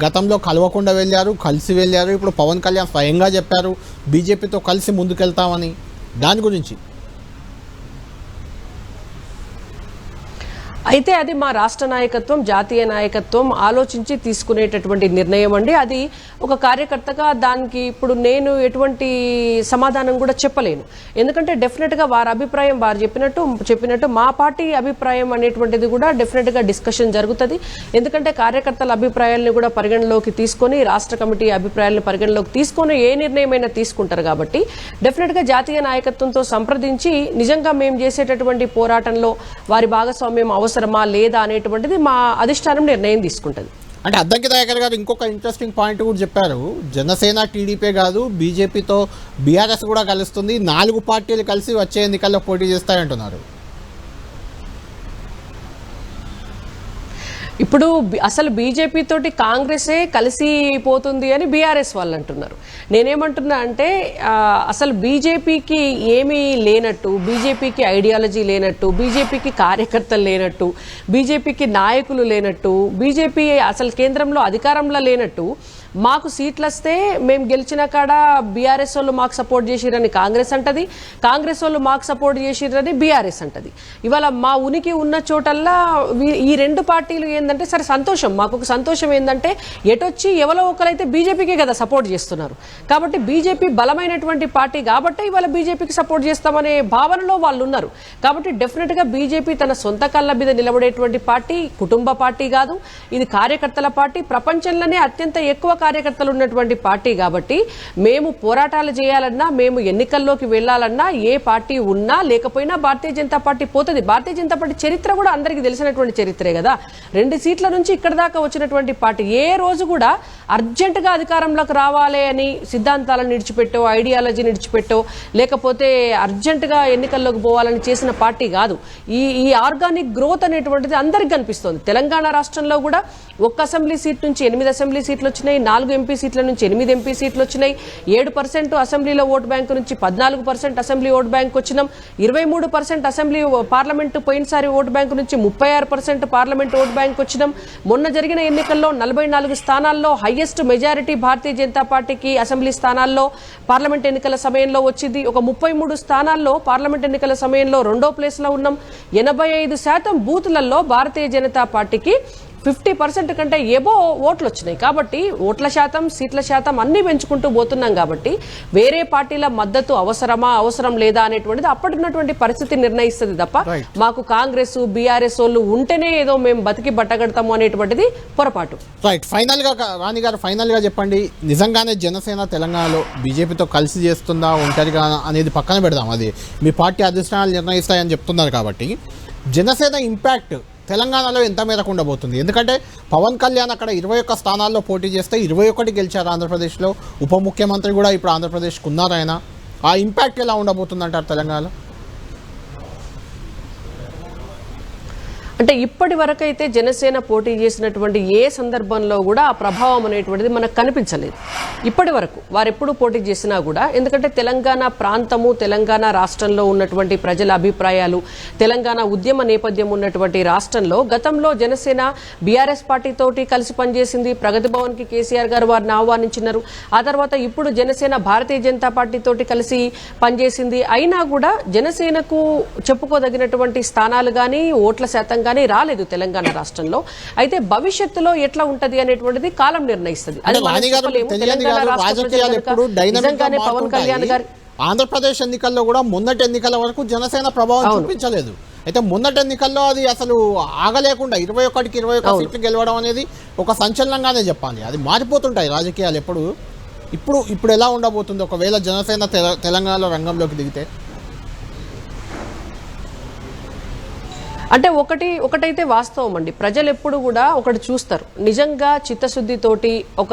గతంలో కలవకుండా వెళ్ళారు, కలిసి వెళ్ళారు. ఇప్పుడు పవన్ కళ్యాణ్ స్వయంగా చెప్పారు బీజేపీతో కలిసి ముందుకెళ్తామని. దాని గురించి అయితే అది మా రాష్ట్ర నాయకత్వం, జాతీయ నాయకత్వం ఆలోచించి తీసుకునేటటువంటి నిర్ణయం అండి. అది ఒక కార్యకర్తగా దానికి ఇప్పుడు నేను ఎటువంటి సమాధానం కూడా చెప్పలేను. ఎందుకంటే డెఫినెట్గా వారి అభిప్రాయం వారు చెప్పినట్టు మా పార్టీ అభిప్రాయం అనేటువంటిది కూడా డెఫినెట్గా డిస్కషన్ జరుగుతుంది. ఎందుకంటే కార్యకర్తల అభిప్రాయాలను కూడా పరిగణలోకి తీసుకొని, రాష్ట్ర కమిటీ అభిప్రాయాలను పరిగణలోకి తీసుకొని ఏ నిర్ణయమైనా తీసుకుంటారు. కాబట్టి డెఫినెట్గా జాతీయ నాయకత్వంతో సంప్రదించి నిజంగా మేము చేసేటటువంటి పోరాటంలో వారి భాగస్వామ్యం అవసరమా లేదా అనేటువంటిది మా అధిష్టానం నిర్ణయం తీసుకుంటుంది. అంటే అద్దంకి దయాకర్ గారు ఇంకొక ఇంట్రెస్టింగ్ పాయింట్ కూడా చెప్పారు. జనసేన టీడీపీ కాదు, బీజేపీతో బీఆర్ఎస్ కూడా కలుస్తుంది, 4 పార్టీలు కలిసి వచ్చే ఎన్నికల్లో పోటీ చేస్తాయంటున్నారు. ఇప్పుడు అసలు బీజేపీ తోటి కాంగ్రెసే కలిసిపోతుంది అని బీఆర్ఎస్ వాళ్ళు అంటున్నారు. నేనేమంటున్నా అంటే అసలు బీజేపీకి ఏమీ లేనట్టు, బీజేపీకి ఐడియాలజీ లేనట్టు, బీజేపీకి కార్యకర్తలు లేనట్టు, బీజేపీకి నాయకులు లేనట్టు, బీజేపీ అసలు కేంద్రంలో అధికారంలో లేనట్టు, మాకు సీట్లు వస్తే మేము గెలిచిన కాడ బీఆర్ఎస్ వాళ్ళు మాకు సపోర్ట్ చేసిరని కాంగ్రెస్ అంటది, కాంగ్రెస్ వాళ్ళు మాకు సపోర్ట్ చేసిరని బీఆర్ఎస్ అంటది. ఇవాళ మా ఉనికి ఉన్న చోటల్లా ఈ 2 పార్టీలు ఏంటంటే సరే సంతోషం, మాకు ఒక సంతోషం ఏంటంటే ఎటొచ్చి ఎవరో ఒకరైతే బీజేపీకే కదా సపోర్ట్ చేస్తున్నారు. కాబట్టి బీజేపీ బలమైనటువంటి పార్టీ కాబట్టి ఇవాళ బీజేపీకి సపోర్ట్ చేస్తామనే భావనలో వాళ్ళు ఉన్నారు. కాబట్టి డెఫినెట్గా బీజేపీ తన సొంత కళ్ళ మీద నిలబడేటువంటి పార్టీ, కుటుంబ పార్టీ కాదు, ఇది కార్యకర్తల పార్టీ, ప్రపంచంలోనే అత్యంత ఎక్కువ కార్యకర్తలు ఉన్నటువంటి పార్టీ. కాబట్టి మేము పోరాటాలు చేయాలన్నా, మేము ఎన్నికల్లోకి వెళ్లాలన్నా, ఏ పార్టీ ఉన్నా లేకపోయినా భారతీయ జనతా పార్టీ పోతుంది. భారతీయ జనతా పార్టీ చరిత్ర కూడా అందరికీ తెలిసినటువంటి చరిత్రే కదా. 2 సీట్ల నుంచి ఇక్కడ దాకా వచ్చినటువంటి పార్టీ ఏ రోజు కూడా అర్జెంటుగా అధికారంలోకి రావాలి అని సిద్ధాంతాలను నిడిచిపెట్టో, ఐడియాలజీ నిడిచిపెట్టో, లేకపోతే అర్జెంటుగా ఎన్నికల్లోకి పోవాలని చేసిన పార్టీ కాదు. ఈ ఆర్గానిక్ గ్రోత్ అనేటువంటిది అందరికి కనిపిస్తోంది. తెలంగాణ రాష్ట్రంలో కూడా 1 అసెంబ్లీ సీట్ నుంచి 8 అసెంబ్లీ సీట్లు వచ్చినాయి, 4 ఎంపీ సీట్ల నుంచి 8 ఎంపీ సీట్లు వచ్చినాయి, 7% అసెంబ్లీలో ఓటు బ్యాంకు నుంచి 14% అసెంబ్లీ ఓటు బ్యాంకు వచ్చినాం, 23% అసెంబ్లీ పార్లమెంటు పోయినసారి ఓటు బ్యాంకు నుంచి 36% పార్లమెంట్ ఓటు బ్యాంకు వచ్చినాం. మొన్న జరిగిన ఎన్నికల్లో 44 స్థానాల్లో హైయెస్ట్ మెజారిటీ భారతీయ జనతా పార్టీకి అసెంబ్లీ స్థానాల్లో పార్లమెంట్ ఎన్నికల సమయంలో వచ్చింది. ఒక 33 స్థానాల్లో పార్లమెంట్ ఎన్నికల సమయంలో 2వ ప్లేస్లో ఉన్నాం. 85% బూతులలో భారతీయ జనతా పార్టీకి 50% కంటే ఎబో ఓట్లు వచ్చినాయి. కాబట్టి ఓట్ల శాతం, సీట్ల శాతం అన్ని పెంచుకుంటూ పోతున్నాం. కాబట్టి వేరే పార్టీల మద్దతు అవసరం లేదా అనేటువంటిది అప్పటిన్నటువంటి పరిస్థితి నిర్ణయిస్తుంది తప్ప మాకు కాంగ్రెస్, బీఆర్ఎస్ వాళ్ళు ఉంటేనే ఏదో మేము బతికి బట్టగడతాము అనేటువంటిది పొరపాటు. రైట్. ఫైనల్గా రాణి గారు, ఫైనల్గా చెప్పండి, నిజంగానే జనసేన తెలంగాణలో బీజేపీతో కలిసి చేస్తుందా, ఒంటరిగా అనేది పక్కన పెడదాం, అది మీ పార్టీ అధిష్టానాలు నిర్ణయిస్తాయని చెప్తున్నారు. కాబట్టి జనసేన ఇంపాక్ట్ తెలంగాణలో ఎంత మేరకు ఉండబోతుంది? ఎందుకంటే పవన్ కళ్యాణ్ అక్కడ 21 స్థానాల్లో పోటీ చేస్తే 21 గెలిచారు ఆంధ్రప్రదేశ్లో. ఉప ముఖ్యమంత్రి కూడా ఇప్పుడు ఆంధ్రప్రదేశ్కు ఉన్నారు ఆయన. ఆ ఇంపాక్ట్ ఎలా ఉండబోతుంది అంటారు తెలంగాణలో? అంటే ఇప్పటి వరకు అయితే జనసేన పోటీ చేసినటువంటి ఏ సందర్భంలో కూడా ఆ ప్రభావం అనేటువంటిది మనకు కనిపించలేదు. ఇప్పటి వరకు వారెప్పుడు పోటీ చేసినా కూడా, ఎందుకంటే తెలంగాణ ప్రాంతము, తెలంగాణ రాష్ట్రంలో ఉన్నటువంటి ప్రజల అభిప్రాయాలు, తెలంగాణ ఉద్యమ నేపథ్యం ఉన్నటువంటి రాష్ట్రంలో గతంలో జనసేన బీఆర్ఎస్ పార్టీతోటి కలిసి పనిచేసింది. ప్రగతి భవన్కి కేసీఆర్ గారు వారిని ఆహ్వానించినారు. ఆ తర్వాత ఇప్పుడు జనసేన భారతీయ జనతా పార్టీతోటి కలిసి పనిచేసింది. అయినా కూడా జనసేనకు చెప్పుకోదగినటువంటి స్థానాలు కానీ, ఓట్ల శాతం కానీ రాలేదు తెలంగాణ రాష్ట్రంలో. అయితే భవిష్యత్తులో ఎట్లా ఉంటది అనేటువంటిది కాలం నిర్ణయిస్తుంది. పవన్ కళ్యాణ్ గారు ఆంధ్రప్రదేశ్ ఎన్నికల్లో కూడా మొన్నటి ఎన్నికల వరకు జనసేన ప్రభావం చూపించలేదు. అయితే మొన్నటి ఎన్నికల్లో అది అసలు ఆగలేకుండా 21కి 21 సీట్లు గెలవడం అనేది ఒక సంచలనంగానే చెప్పాలి. అది మారిపోతుంటాయి రాజకీయాలు ఎప్పుడు. ఇప్పుడు ఎలా ఉండబోతుంది ఒకవేళ జనసేన తెలంగాణలో రంగంలోకి దిగితే? అంటే ఒకటైతే వాస్తవం అండి, ప్రజలు ఎప్పుడు కూడా ఒకటి చూస్తారు, నిజంగా చిత్తశుద్ధితోటి ఒక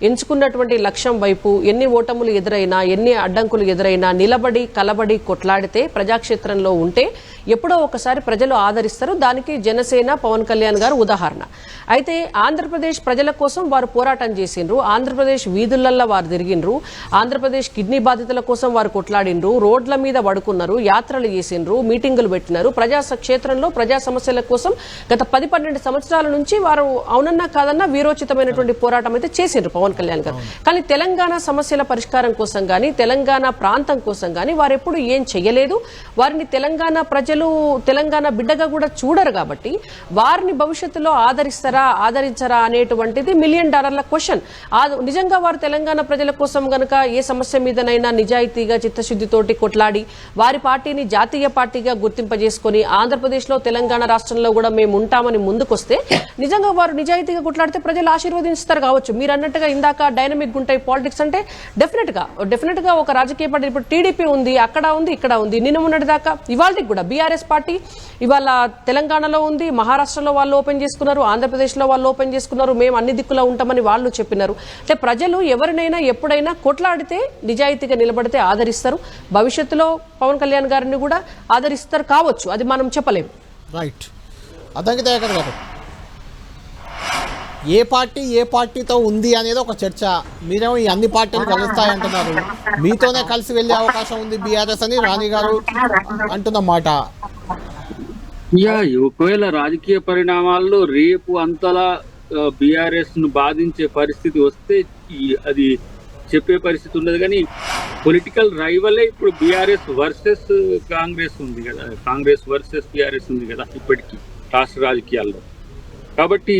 ఎంచుకున్నటువంటి లక్ష్యం వైపు ఎన్ని ఓటములు ఎదురైనా, ఎన్ని అడ్డంకులు ఎదురైనా నిలబడి కలబడి కొట్లాడితే ప్రజాక్షేత్రంలో ఉంటే ఎప్పుడో ఒకసారి ప్రజలు ఆదరిస్తారు. దానికి జనసేన, పవన్ కళ్యాణ్ గారు ఉదాహరణ. అయితే ఆంధ్రప్రదేశ్ ప్రజల కోసం వారు పోరాటం చేసిండ్రు, ఆంధ్రప్రదేశ్ వీధులల్లో వారు తిరిగిండ్రు, ఆంధ్రప్రదేశ్ కిడ్నీ బాధితుల కోసం వారు కొట్లాడిండ్రు, రోడ్ల మీద పడుకున్నారు, యాత్రలు చేసిండ్రు, మీటింగులు పెట్టినారు, ప్రజా క్షేత్రంలో ప్రజా సమస్యల కోసం గత 10-12 సంవత్సరాల నుంచి వారు అవునన్నా కాదన్నా వీరోచితమైనటువంటి పోరాటం అయితే చేసిండ్రు పవన్ కళ్యాణ్ గారు. కానీ తెలంగాణ సమస్యల పరిష్కారం కోసం గానీ తెలంగాణ ప్రాంతం కోసం గానీ వారు ఎప్పుడు ఏం చెయ్యలేదు. వారిని తెలంగాణ ప్రజలు తెలంగాణ బిడ్డగా కూడా చూడరు కాబట్టి వారిని భవిష్యత్తులో ఆదరించరా అనేటువంటిది $1 మిలియన్ క్వశ్చన్. నిజంగా వారు తెలంగాణ ప్రజల కోసం గనక ఏ సమస్య మీదనైనా నిజాయితీగా చిత్తశుద్ధితోటి కొట్లాడి వారి పార్టీని జాతీయ పార్టీగా గుర్తింపజేసుకొని ఆంధ్రప్రదేశ్లో తెలంగాణ రాష్ట్రంలో కూడా మేము ఉంటామని ముందుకొస్తే నిజంగా వారు నిజాయితీగా కొట్లాడితే ప్రజలు ఆశీర్వదిస్తారు కావచ్చు. మీరు అన్నట్టుగా ఇందాక డైనమిక్ ఉంటాయి పాలిటిక్స్ అంటే డెఫినెట్ గా ఒక రాజకీయ పార్టీ ఇప్పుడు టీడీపీ ఉంది, అక్కడ ఉంది, ఇక్కడ ఉంది. నిన్న మొన్నటి దాకా ఇవాళకి కూడా బీఆర్ఎస్ పార్టీ ఇవాళ తెలంగాణలో ఉంది, మహారాష్ట్రలో వాళ్ళు ఓపెన్ చేసుకున్నారు, ఆంధ్రప్రదేశ్లో వాళ్ళు ఓపెన్ చేసుకున్నారు, మేము అన్ని దిక్కులో ఉంటామని వాళ్ళు చెప్పినారు. అంటే ప్రజలు ఎవరినైనా ఎప్పుడైనా కొట్లాడితే నిజాయితీగా నిలబడితే ఆదరిస్తారు. భవిష్యత్తులో పవన్ కళ్యాణ్ గారిని కూడా ఆదరిస్తారు కావచ్చు, అది మనం చెప్పలేము. రైట్. అదంకి దయాకర్ గారు, ఏ పార్టీతో ఉంది అనేది ఒక చర్చ. మీరేమో ఈ అన్ని పార్టీలు కలుస్తాయంటున్నారు, మీతోనే కలిసి వెళ్ళే అవకాశం ఉంది బీఆర్ఎస్ అని రాణి గారు అంటున్నమాట. ఒకవేళ రాజకీయ పరిణామాల్లో రేపు అంతలా బీఆర్ఎస్ ను బాధించే పరిస్థితి వస్తే అది చెప్పే పరిస్థితి ఉండదు. కానీ పొలిటికల్ రైవలే ఇప్పుడు బీఆర్ఎస్ వర్సెస్ కాంగ్రెస్ ఉంది కదా, కాంగ్రెస్ వర్సెస్ బీఆర్ఎస్ ఉంది కదా ఇప్పటికీ రాష్ట్ర రాజకీయాల్లో. కాబట్టి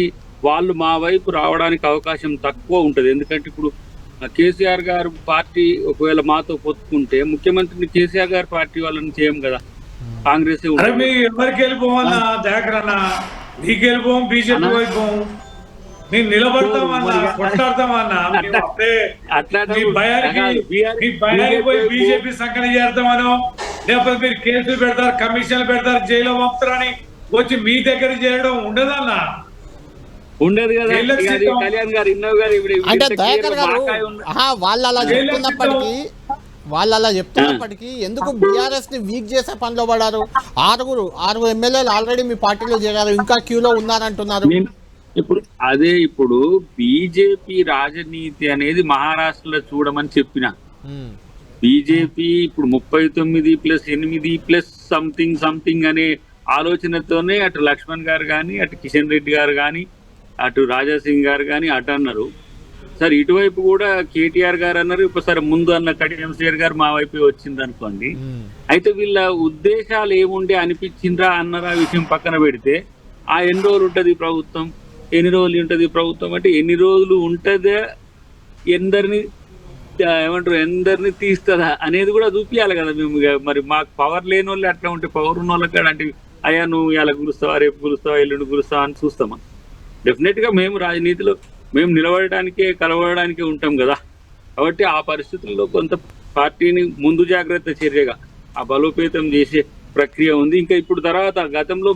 వాళ్ళు మా వైపు రావడానికి అవకాశం తక్కువ ఉంటుంది. ఎందుకంటే ఇప్పుడు కేసీఆర్ గారు పార్టీ ఒకవేళ మాతో పొత్తుకుంటే ముఖ్యమంత్రిని కేసీఆర్ గారి పార్టీ వాళ్ళని చేయం కదా, కాంగ్రెస్ ఎవరికి వెళ్ళిపోవన్నా దాకరన్నా, నీకు వెళ్ళిపోం, బీజేపీ వైపు నేను నిలబడతామన్నా, కొట్లాడతామన్నా, భయానికి పోయి బీజేపీ సంఖ్య చేరుతామనో, లేకపోతే మీరు కేసులు పెడతారు, కమిషన్లు పెడతారు, జైల్లో పంపుతారని వచ్చి మీ దగ్గర చేయడం ఉండదన్నా, ఉండదు కదా. కళ్యాణ్ గారు ఇన్నో గారు అంటే దయాకర్ గారు వాళ్ళు అలా చెప్తున్నప్పటికీ ఎందుకు బీఆర్ఎస్ ని వీక్ చేసే పనిలో పడారు? ఆరుగురు ఎమ్మెల్యేలు ఆల్రెడీ మీ పార్టీలో చేరారు, ఇంకా క్యూలో ఉన్నారంటున్నారు. ఇప్పుడు బీజేపీ రాజనీతి అనేది మహారాష్ట్రలో చూడమని చెప్పిన బీజేపీ ఇప్పుడు 39+8+సంథింగ్ సంథింగ్ అనే ఆలోచనతోనే అటు లక్ష్మణ్ గారు కానీ, అటు కిషన్ రెడ్డి గారు కానీ, అటు రాజాసింగ్ గారు కానీ అటు అన్నారు. సరే ఇటువైపు కూడా కేటీఆర్ గారు అన్నారు. ఇప్పుడు సరే ముందు అన్న కడియం శ్రీహర్ గారు మా వైపు వచ్చింది అనుకోండి. అయితే వీళ్ళ ఉద్దేశాలు ఏముండే అనిపించిండ్రా అన్నారా విషయం పక్కన పెడితే, ఆ ఎన్ని రోజులు ఉంటుంది ప్రభుత్వం, ఎన్ని రోజులు ఉంటుంది ప్రభుత్వం అంటే ఎన్ని రోజులు ఉంటుందా, ఎందరిని తీస్తుందా అనేది కూడా చూపించాలి కదా మేము. మరి మాకు పవర్ లేని వాళ్ళు అట్లా ఉంటే పవర్ ఉన్న వాళ్ళకి అంటే అయ్యా నువ్వు ఇలా గురుస్తావా, రేపు గురుస్తావా, ఎల్లుండి గురుస్తావా అని చూస్తామా? డెఫినెట్ గా మేము రాజనీతిలో మేము నిలబడడానికే కలవడానికే ఉంటాం కదా. కాబట్టి ఆ పరిస్థితుల్లో కొంత పార్టీని ముందు జాగ్రత్త చర్యగా ఆ బలోపేతం చేసే ప్రక్రియ ఉంది. ఇంకా ఇప్పుడు తర్వాత గతంలో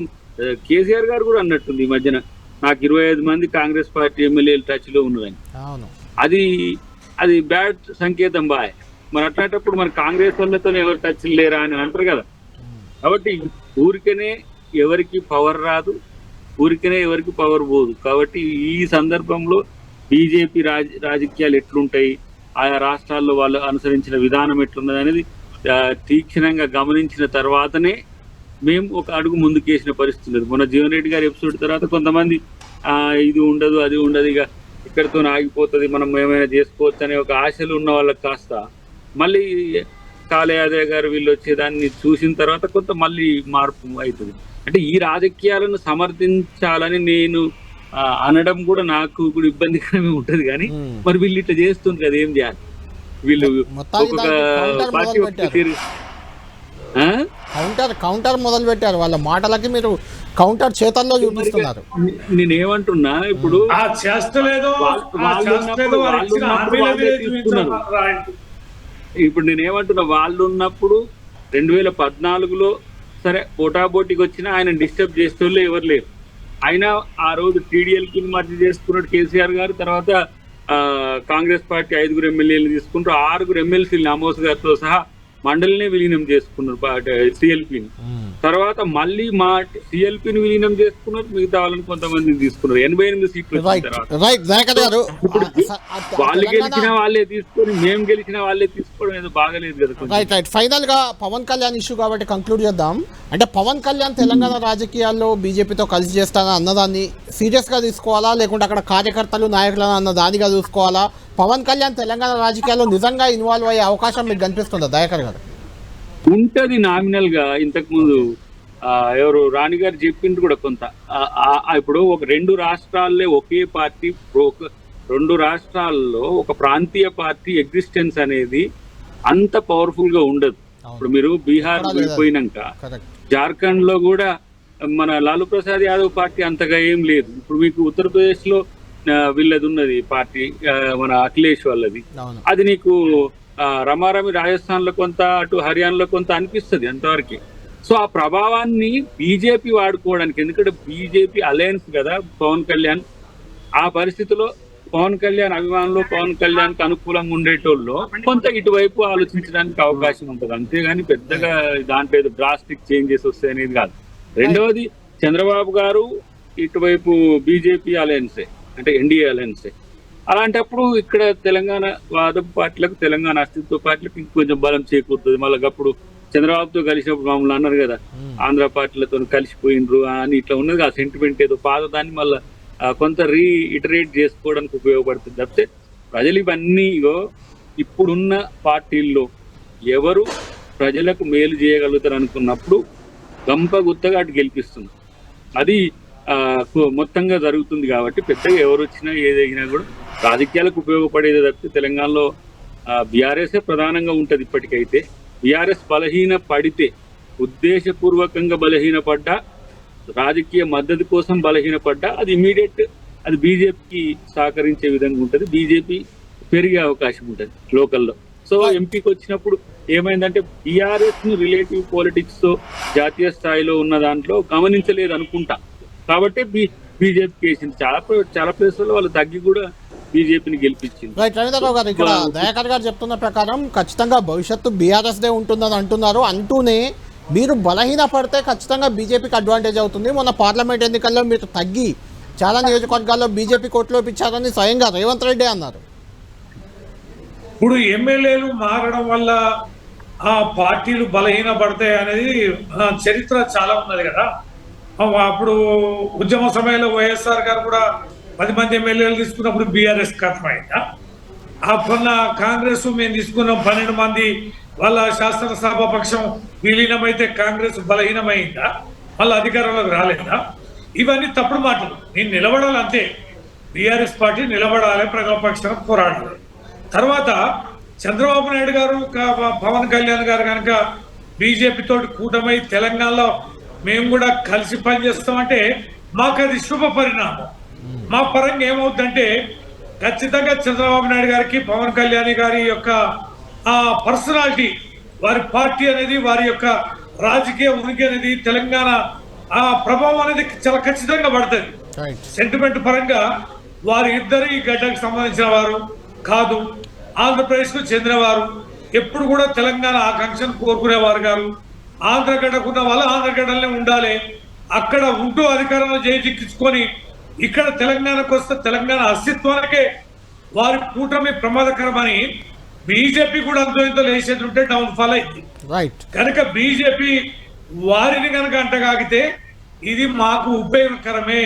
కేసీఆర్ గారు కూడా అన్నట్టుంది ఈ మధ్యన, నాకు 25 మంది కాంగ్రెస్ పార్టీ ఎమ్మెల్యేలు టచ్ లో ఉన్నదని. అది బ్యాడ్ సంకేతం బాయ్. మరి అట్లాంటప్పుడు మరి కాంగ్రెస్ వాళ్ళతో ఎవరు టచ్ లేరా అని అంటారు కదా. కాబట్టి ఊరికనే ఎవరికి పవర్ రాదు, ఊరికనే ఎవరికి పవర్ పోదు. కాబట్టి ఈ సందర్భంలో బీజేపీ రాజకీయాలు ఎట్లుంటాయి, ఆయా రాష్ట్రాల్లో వాళ్ళు అనుసరించిన విధానం ఎట్లున్నది అనేది తీక్షణంగా గమనించిన తర్వాతనే మేము ఒక అడుగు ముందుకేసిన పరిస్థితి లేదు. మొన్న జీవన్ రెడ్డి గారి ఎపిసోడ్ తర్వాత కొంతమంది ఇది ఉండదు, అది ఉండదు, ఇక ఇక్కడితో ఆగిపోతుంది, మనం ఏమైనా చేసుకోవచ్చు అనే ఒక ఆశలు ఉన్న వాళ్ళకి కాస్త మళ్ళీ కాళయాదయ్య గారు వీళ్ళు వచ్చేదాన్ని చూసిన తర్వాత కొంత మళ్ళీ మార్పు అవుతుంది. అంటే ఈ రాజకీయాలను సమర్థించాలని నేను అనడం కూడా నాకు కూడా ఇబ్బందికరమే ఉంటది. కానీ మరి వీళ్ళు ఇట్లా చేస్తుంది కదా, ఏం చేయాలి? వీళ్ళు కౌంటర్ మొదలు పెట్టారు, వాళ్ళ మాటలకి మీరు కౌంటర్ చేతల్లో చూపిస్తున్నారు. నేనేమంటున్నా, ఇప్పుడు నేనేమంటున్నా, వాళ్ళు ఉన్నప్పుడు 2014లో సరే పోటాపోటీకి వచ్చినా ఆయన డిస్టర్బ్ చేసేవాళ్ళు ఎవరు లేరు. అయినా ఆ రోజు టీడీఎల్కి మధ్య చేసుకున్నాడు కేసీఆర్ గారు. తర్వాత కాంగ్రెస్ పార్టీ 5 ఎమ్మెల్యేలు తీసుకుంటూ 6 ఎమ్మెల్సీలు అమోస్ గారితో సహా మండలినే విలీనం చేసుకున్నారు సిఎల్పిని. తర్వాత మళ్ళీ మా సిఎల్పిని విలీనం చేసుకున్నారు, మిగతా వాళ్ళని కొంతమందిని తీసుకున్నారు. 88 సీట్లు వచ్చిన తర్వాత వాళ్ళు గెలిచిన వాళ్ళే తీసుకొని మేము గెలిచిన వాళ్ళే తీసుకోవడం ఏదో బాగలేదు కదా. రైట్. ఫైనల్ గా పవన్ కళ్యాణ్ ఇష్యూ కాబట్టి కంక్లూడ్ చేద్దాం. అంటే పవన్ కళ్యాణ్ తెలంగాణ రాజకీయాల్లో బీజేపీతో కలిసి చేస్తానా అన్నదాన్ని సీరియస్ గా తీసుకోవాలా, లేకుంటే అక్కడ కార్యకర్తలు నాయకులను అన్న దానిగా చూసుకోవాలా? పవన్ కళ్యాణ్ తెలంగాణ రాజకీయాల్లో నిజంగా ఇన్వాల్వ్ అయ్యే అవకాశం మీకు కనిపిస్తుందా దయాకర్ గారు? ఉంటది నామినల్ గా. ఇంతకు ముందు ఎవరు రాణి గారు చెప్పింది కూడా కొంత. ఇప్పుడు ఒక 2 రాష్ట్రాల్లో ఒకే పార్టీ, 2 రాష్ట్రాల్లో ఒక ప్రాంతీయ పార్టీ ఎగ్జిస్టెన్స్ అనేది అంత పవర్ఫుల్ గా ఉండదు. ఇప్పుడు మీరు బీహార్ వెళ్ళిపోయినాక జార్ఖండ్ లో కూడా మన లాలూ ప్రసాద్ యాదవ్ పార్టీ అంతగా ఏం లేదు. ఇప్పుడు మీకు ఉత్తరప్రదేశ్ లో వీళ్ళది ఉన్నది పార్టీ, మన అఖిలేష్ వాళ్ళది. అది నీకు రమారమి రాజస్థాన్ లో కొంత, అటు హర్యానాలో కొంత అనిపిస్తుంది అంతవరకు. సో ఆ ప్రభావాన్ని బీజేపీ వాడుకోవడానికి, ఎందుకంటే బీజేపీ అలయన్స్ కదా పవన్ కళ్యాణ్, ఆ పరిస్థితిలో పవన్ కళ్యాణ్ అభిమానులు పవన్ కళ్యాణ్ కి అనుకూలంగా ఉండేటోళ్ళు కొంత ఇటువైపు ఆలోచించడానికి అవకాశం ఉంటుంది. అంతేగాని పెద్దగా దాంట్లో ఏదో డ్రాస్టిక్ చేంజెస్ వస్తాయి అనేది కాదు. రెండవది, చంద్రబాబు గారు ఇటువైపు బీజేపీ అలయన్సే, అంటే ఎన్డీఏ అలయన్సే. అలాంటప్పుడు ఇక్కడ తెలంగాణ వాదపు పార్టీలకు, తెలంగాణ అస్తిత్వ పార్టీలకు ఇంకొంచెం బలం చేకూరుతుంది. మళ్ళీ అప్పుడు చంద్రబాబుతో కలిసినప్పుడు మమ్మల్ని అన్నారు కదా ఆంధ్ర పార్టీలతో కలిసిపోయినరు అని, ఇట్లా ఉన్నది ఆ సెంటిమెంట్ ఏదో పాత దాన్ని మళ్ళీ కొంత రీఇటరేట్ చేసుకోవడానికి ఉపయోగపడుతుంది తప్పితే ప్రజలు ఇవన్నీ ఇప్పుడున్న పార్టీల్లో ఎవరు ప్రజలకు మేలు చేయగలుగుతారు అనుకున్నప్పుడు గంప గుత్తగా అటు గెలిపిస్తుంది. అది మొత్తంగా జరుగుతుంది. కాబట్టి పెద్దగా ఎవరు వచ్చినా ఏదైనా కూడా రాజకీయాలకు ఉపయోగపడేది తప్పితే తెలంగాణలో బీఆర్ఎస్ఏ ప్రధానంగా ఉంటుంది. ఇప్పటికైతే బీఆర్ఎస్ బలహీన పడితే, ఉద్దేశపూర్వకంగా బలహీనపడ్డా, రాజకీయ మద్దతు కోసం బలహీనపడ్డా అది ఇమీడియట్ అది బీజేపీకి సహకరించే విధంగా ఉంటుంది. బీజేపీ పెరిగే అవకాశం ఉంటుంది లోకల్లో. సో ఎంపీకి వచ్చినప్పుడు ఏమైందంటే బీఆర్ఎస్ ను రిలేటివ్ పాలిటిక్స్ తో జాతీయ స్థాయిలో ఉన్న దాంట్లో గమనించలేదు అనుకుంటా. కాబట్టి బీజేపీకి వేసింది. చాలా ప్లేసుల్లో వాళ్ళు తగ్గి కూడా బీజేపీని గెలిపించింది. రైట్. రవీంద్రరావు గారు, ఇక్కడ దయాకర్ గారు చెప్తున్న ప్రకారం ఖచ్చితంగా భవిష్యత్తు బీఆర్ఎస్ దే ఉంటుందని అంటున్నారు. అంటూనే మీరు బలహీన పడితే ఖచ్చితంగా బీజేపీకి అడ్వాంటేజ్ అవుతుంది. మొన్న పార్లమెంట్ ఎన్నికల్లో మీరు తగ్గి చాలా నియోజకవర్గాల్లో బీజేపీ కోట్లోపించారని స్వయంగా రేవంత్ రెడ్డి అన్నారు. ఇప్పుడు ఎమ్మెల్యేలు మారడం వల్ల ఆ పార్టీలు బలహీన పడతాయి అనేది చరిత్ర చాలా ఉన్నది కదా. అప్పుడు ఉద్యమ సమయంలో వైఎస్ఆర్ గారు కూడా 10 మంది ఎమ్మెల్యేలు తీసుకున్నప్పుడు బీఆర్ఎస్ కథమైందా? అప్పుడున్న కాంగ్రెస్ మేము తీసుకున్నాం 12 మంది, వాళ్ళ శాసనసభాపక్షం విలీనమైతే కాంగ్రెస్ బలహీనమైందా? వాళ్ళ అధికారంలోకి రాలేదా? ఇవన్నీ తప్పుడు మాటలు. నేను నిలబడాలి అంతే, బీఆర్ఎస్ పార్టీ నిలబడాలి, ప్రజాపక్షానికి పోరాడాలి. తర్వాత చంద్రబాబు నాయుడు గారు పవన్ కళ్యాణ్ గారు కనుక బీజేపీ తోటి కూటమై తెలంగాణలో మేము కూడా కలిసి పనిచేస్తామంటే మాకు అది శుభ పరిణామం. మా పరంగా ఏమవుతుందంటే ఖచ్చితంగా చంద్రబాబు నాయుడు గారికి, పవన్ కళ్యాణ్ గారి యొక్క పర్సనాలిటీ, వారి పార్టీ అనేది, వారి యొక్క రాజకీయ ఉనికి అనేది, తెలంగాణ ప్రభావం అనేది చాలా ఖచ్చితంగా పడుతుంది. సెంటిమెంట్ పరంగా వారి ఇద్దరు ఈ గడ్డకు సంబంధించిన వారు కాదు, ఆంధ్రప్రదేశ్కు చెందినవారు, ఎప్పుడు కూడా తెలంగాణ ఆకాంక్షను కోరుకునేవారు గారు. ఆంధ్రగడ్డకున్న వాళ్ళు ఆంధ్రగడ్డలనే ఉండాలి, అక్కడ ఉంటూ అధికారంలో చేజిక్కించుకొని ఇక్కడ తెలంగాణకు వస్తే తెలంగాణ అస్తిత్వానికే వారి కూటమి ప్రమాదకరమని బీజేపీ కూడా అంతో ఇంతో లేచేది ఉంటే డౌన్ ఫాల్ అయింది. కనుక బీజేపీ వారిని కనుక అంటగాగితే ఇది మాకు ఉపయోగకరమే.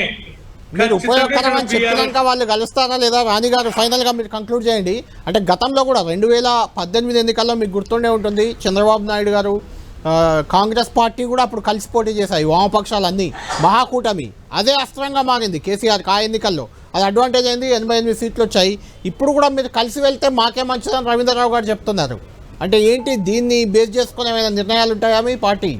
మీరు ఉపయోగకరమని చెప్పినాక వాళ్ళు కలుస్తారా లేదా? రాణి గారు, ఫైనల్ గా మీరు కంక్లూడ్ చేయండి. అంటే గతంలో కూడా 2018 ఎన్నికల్లో మీకు గుర్తుండే ఉంటుంది, చంద్రబాబు నాయుడు గారు కాంగ్రెస్ పార్టీ కూడా అప్పుడు కలిసి పోటీ చేశాయి, వామపక్షాలన్నీ మహాకూటమి. అదే అస్త్రంగా మారింది కేసీఆర్కి ఆ ఎన్నికల్లో. అది అడ్వాంటేజ్ అయింది, 88 సీట్లు వచ్చాయి. ఇప్పుడు కూడా మీరు కలిసి వెళ్తే మాకే మంచిదని రవీంద్రరావు గారు చెప్తున్నారు. అంటే ఏంటి, దీన్ని బేస్ చేసుకునే ఏమైనా నిర్ణయాలు ఉంటాయా మీ పార్టీ?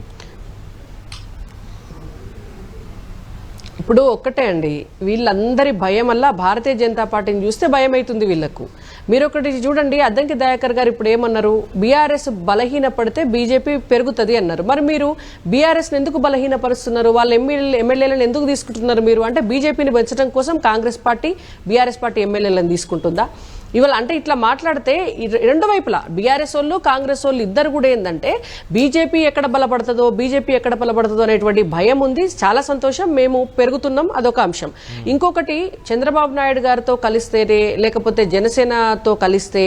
ఇప్పుడు ఒక్కటే అండి, వీళ్ళందరి భయం వల్ల భారతీయ జనతా పార్టీని చూస్తే భయం అవుతుంది వీళ్ళకు. మీరు ఒకటి చూడండి, అద్దంకి దయాకర్ గారు ఇప్పుడు ఏమన్నారు, బీఆర్ఎస్ బలహీన పడితే బీజేపీ పెరుగుతుంది అన్నారు. మరి మీరు బీఆర్ఎస్ని ఎందుకు బలహీనపరుస్తున్నారు? వాళ్ళ ఎమ్మెల్యేలను ఎందుకు తీసుకుంటున్నారు మీరు? అంటే బీజేపీని పెంచడం కోసం కాంగ్రెస్ పార్టీ బీఆర్ఎస్ పార్టీ ఎమ్మెల్యేలను తీసుకుంటుందా? ఇవాళ అంటే ఇట్లా మాట్లాడితే రెండు వైపులా బీఆర్ఎస్ వాళ్ళు కాంగ్రెస్ వాళ్ళు ఇద్దరు కూడా ఏంటంటే బీజేపీ ఎక్కడ బలపడుతుందో అనేటువంటి భయం ఉంది. చాలా సంతోషం, మేము పెరుగుతున్నాం, అదొక అంశం. ఇంకొకటి చంద్రబాబు నాయుడు గారితో కలిస్తేనే లేకపోతే జనసేనతో కలిస్తే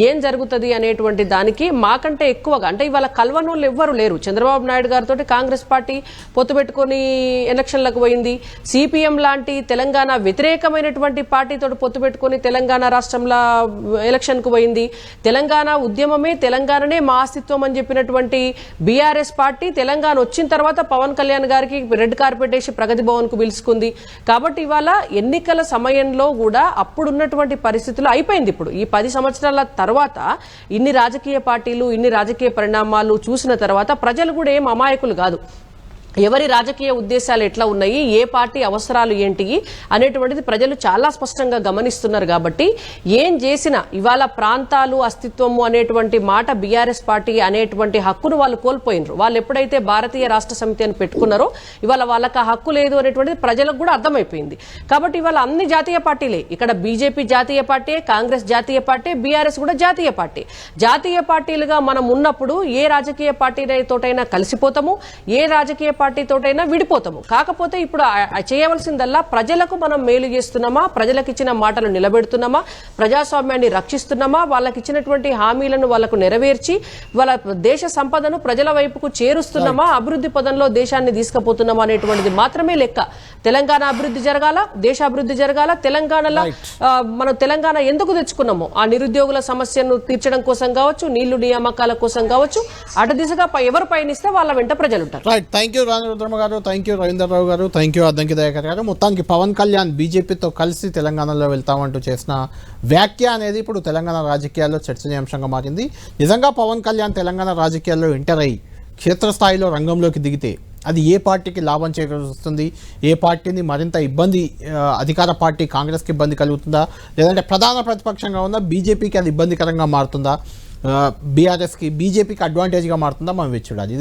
ఏం జరుగుతుంది అనేటువంటి దానికి మాకంటే ఎక్కువగా అంటే ఇవాళ కల్వనోళ్ళు ఎవ్వరు లేరు. చంద్రబాబు నాయుడు గారితో కాంగ్రెస్ పార్టీ పొత్తు పెట్టుకుని ఎలక్షన్లకు పోయింది. సిపిఎం లాంటి తెలంగాణ వ్యతిరేకమైనటువంటి పార్టీతో పొత్తు పెట్టుకుని తెలంగాణ రాష్ట్రంలో ఎలక్షన్కు పోయింది. తెలంగాణ ఉద్యమమే తెలంగాణనే మా అస్తిత్వం అని చెప్పినటువంటి బీఆర్ఎస్ పార్టీ తెలంగాణ వచ్చిన తర్వాత పవన్ కళ్యాణ్ గారికి రెడ్ కార్పెట్ వేసి ప్రగతి భవన్కు పిలుచుకుంది. కాబట్టి ఇవాళ ఎన్నికల సమయంలో కూడా అప్పుడున్నటువంటి పరిస్థితులు అయిపోయింది. ఇప్పుడు ఈ 10 సంవత్సరాల తర్వాత ఇన్ని రాజకీయ పార్టీలు ఇన్ని రాజకీయ పరిణామాలు చూసిన తర్వాత ప్రజలు కూడా ఏం అమాయకులు కాదు. ఎవరి రాజకీయ ఉద్దేశాలు ఎట్లా ఉన్నాయి, ఏ పార్టీ అవసరాలు ఏంటి అనేటువంటిది ప్రజలు చాలా స్పష్టంగా గమనిస్తున్నారు. కాబట్టి ఏం చేసినా ఇవాళ ప్రాంతాలు అస్తిత్వము అనేటువంటి మాట బీఆర్ఎస్ పార్టీ అనేటువంటి హక్కును వాళ్ళు కోల్పోయినరు. వాళ్ళు ఎప్పుడైతే భారతీయ రాష్ట్ర సమితి అని పెట్టుకున్నారో ఇవాళ వాళ్ళకి ఆ హక్కు లేదు అనేటువంటిది ప్రజలకు కూడా అర్థమైపోయింది. కాబట్టి ఇవాళ అన్ని జాతీయ పార్టీలే, ఇక్కడ బీజేపీ జాతీయ పార్టీ, కాంగ్రెస్ జాతీయ పార్టీ, బీఆర్ఎస్ కూడా జాతీయ పార్టీ. జాతీయ పార్టీలుగా మనం ఉన్నప్పుడు ఏ రాజకీయ పార్టీతోటైనా కలిసిపోతాము, ఏ రాజకీయ పార్టీతోటైనా విడిపోతాము. కాకపోతే ఇప్పుడు చేయవలసిందల్లా ప్రజలకు మనం మేలు చేస్తున్నామా, ప్రజలకు ఇచ్చిన మాటలు నిలబెడుతున్నామా, ప్రజాస్వామ్యాన్ని రక్షిస్తున్నామా, వాళ్ళకి ఇచ్చినటువంటి హామీలను వాళ్ళకు నెరవేర్చి వాళ్ళ దేశ సంపదను ప్రజల వైపుకు చేరుస్తున్నామా, అభివృద్ధి పదంలో దేశాన్ని తీసుకుపోతున్నామా అనేటువంటిది మాత్రమే లెక్క. తెలంగాణ అభివృద్ధి జరగాల, దేశ అభివృద్ధి జరగాల. తెలంగాణలో మనం తెలంగాణ ఎందుకు తెచ్చుకున్నామో ఆ నిరుద్యోగుల సమస్యను తీర్చడం కోసం కావచ్చు, నీళ్లు నియామకాల కోసం కావచ్చు, అటు దిశగా ఎవరు పయనిస్తే వాళ్ళ వెంట ప్రజలు ఉంటారు. రైట్, థ్యాంక్ యూ రుద్రమ గారు, థ్యాంక్ యూ రవీంద్రరావు గారు, థ్యాంక్ యూ అద్దంకి దయాకర్ గారు. మొత్తానికి పవన్ కళ్యాణ్ బీజేపీతో కలిసి తెలంగాణలో వెళ్తామంటూ చేసిన వ్యాఖ్య అనేది ఇప్పుడు తెలంగాణ రాజకీయాల్లో చర్చనీయాంశంగా మారింది. నిజంగా పవన్ కళ్యాణ్ తెలంగాణ రాజకీయాల్లో ఎంటర్ అయ్యి క్షేత్రస్థాయిలో రంగంలోకి దిగితే అది ఏ పార్టీకి లాభం చేకూరుస్తుంది, ఏ పార్టీని మరింత ఇబ్బంది, అధికార పార్టీ కాంగ్రెస్కి ఇబ్బంది కలుగుతుందా, లేదంటే ప్రధాన ప్రతిపక్షంగా ఉన్న బీజేపీకి అది ఇబ్బందికరంగా మారుతుందా, బీఆర్ఎస్కి బీజేపీకి అడ్వాంటేజ్గా మారుతుందా, మనం చూడాలి.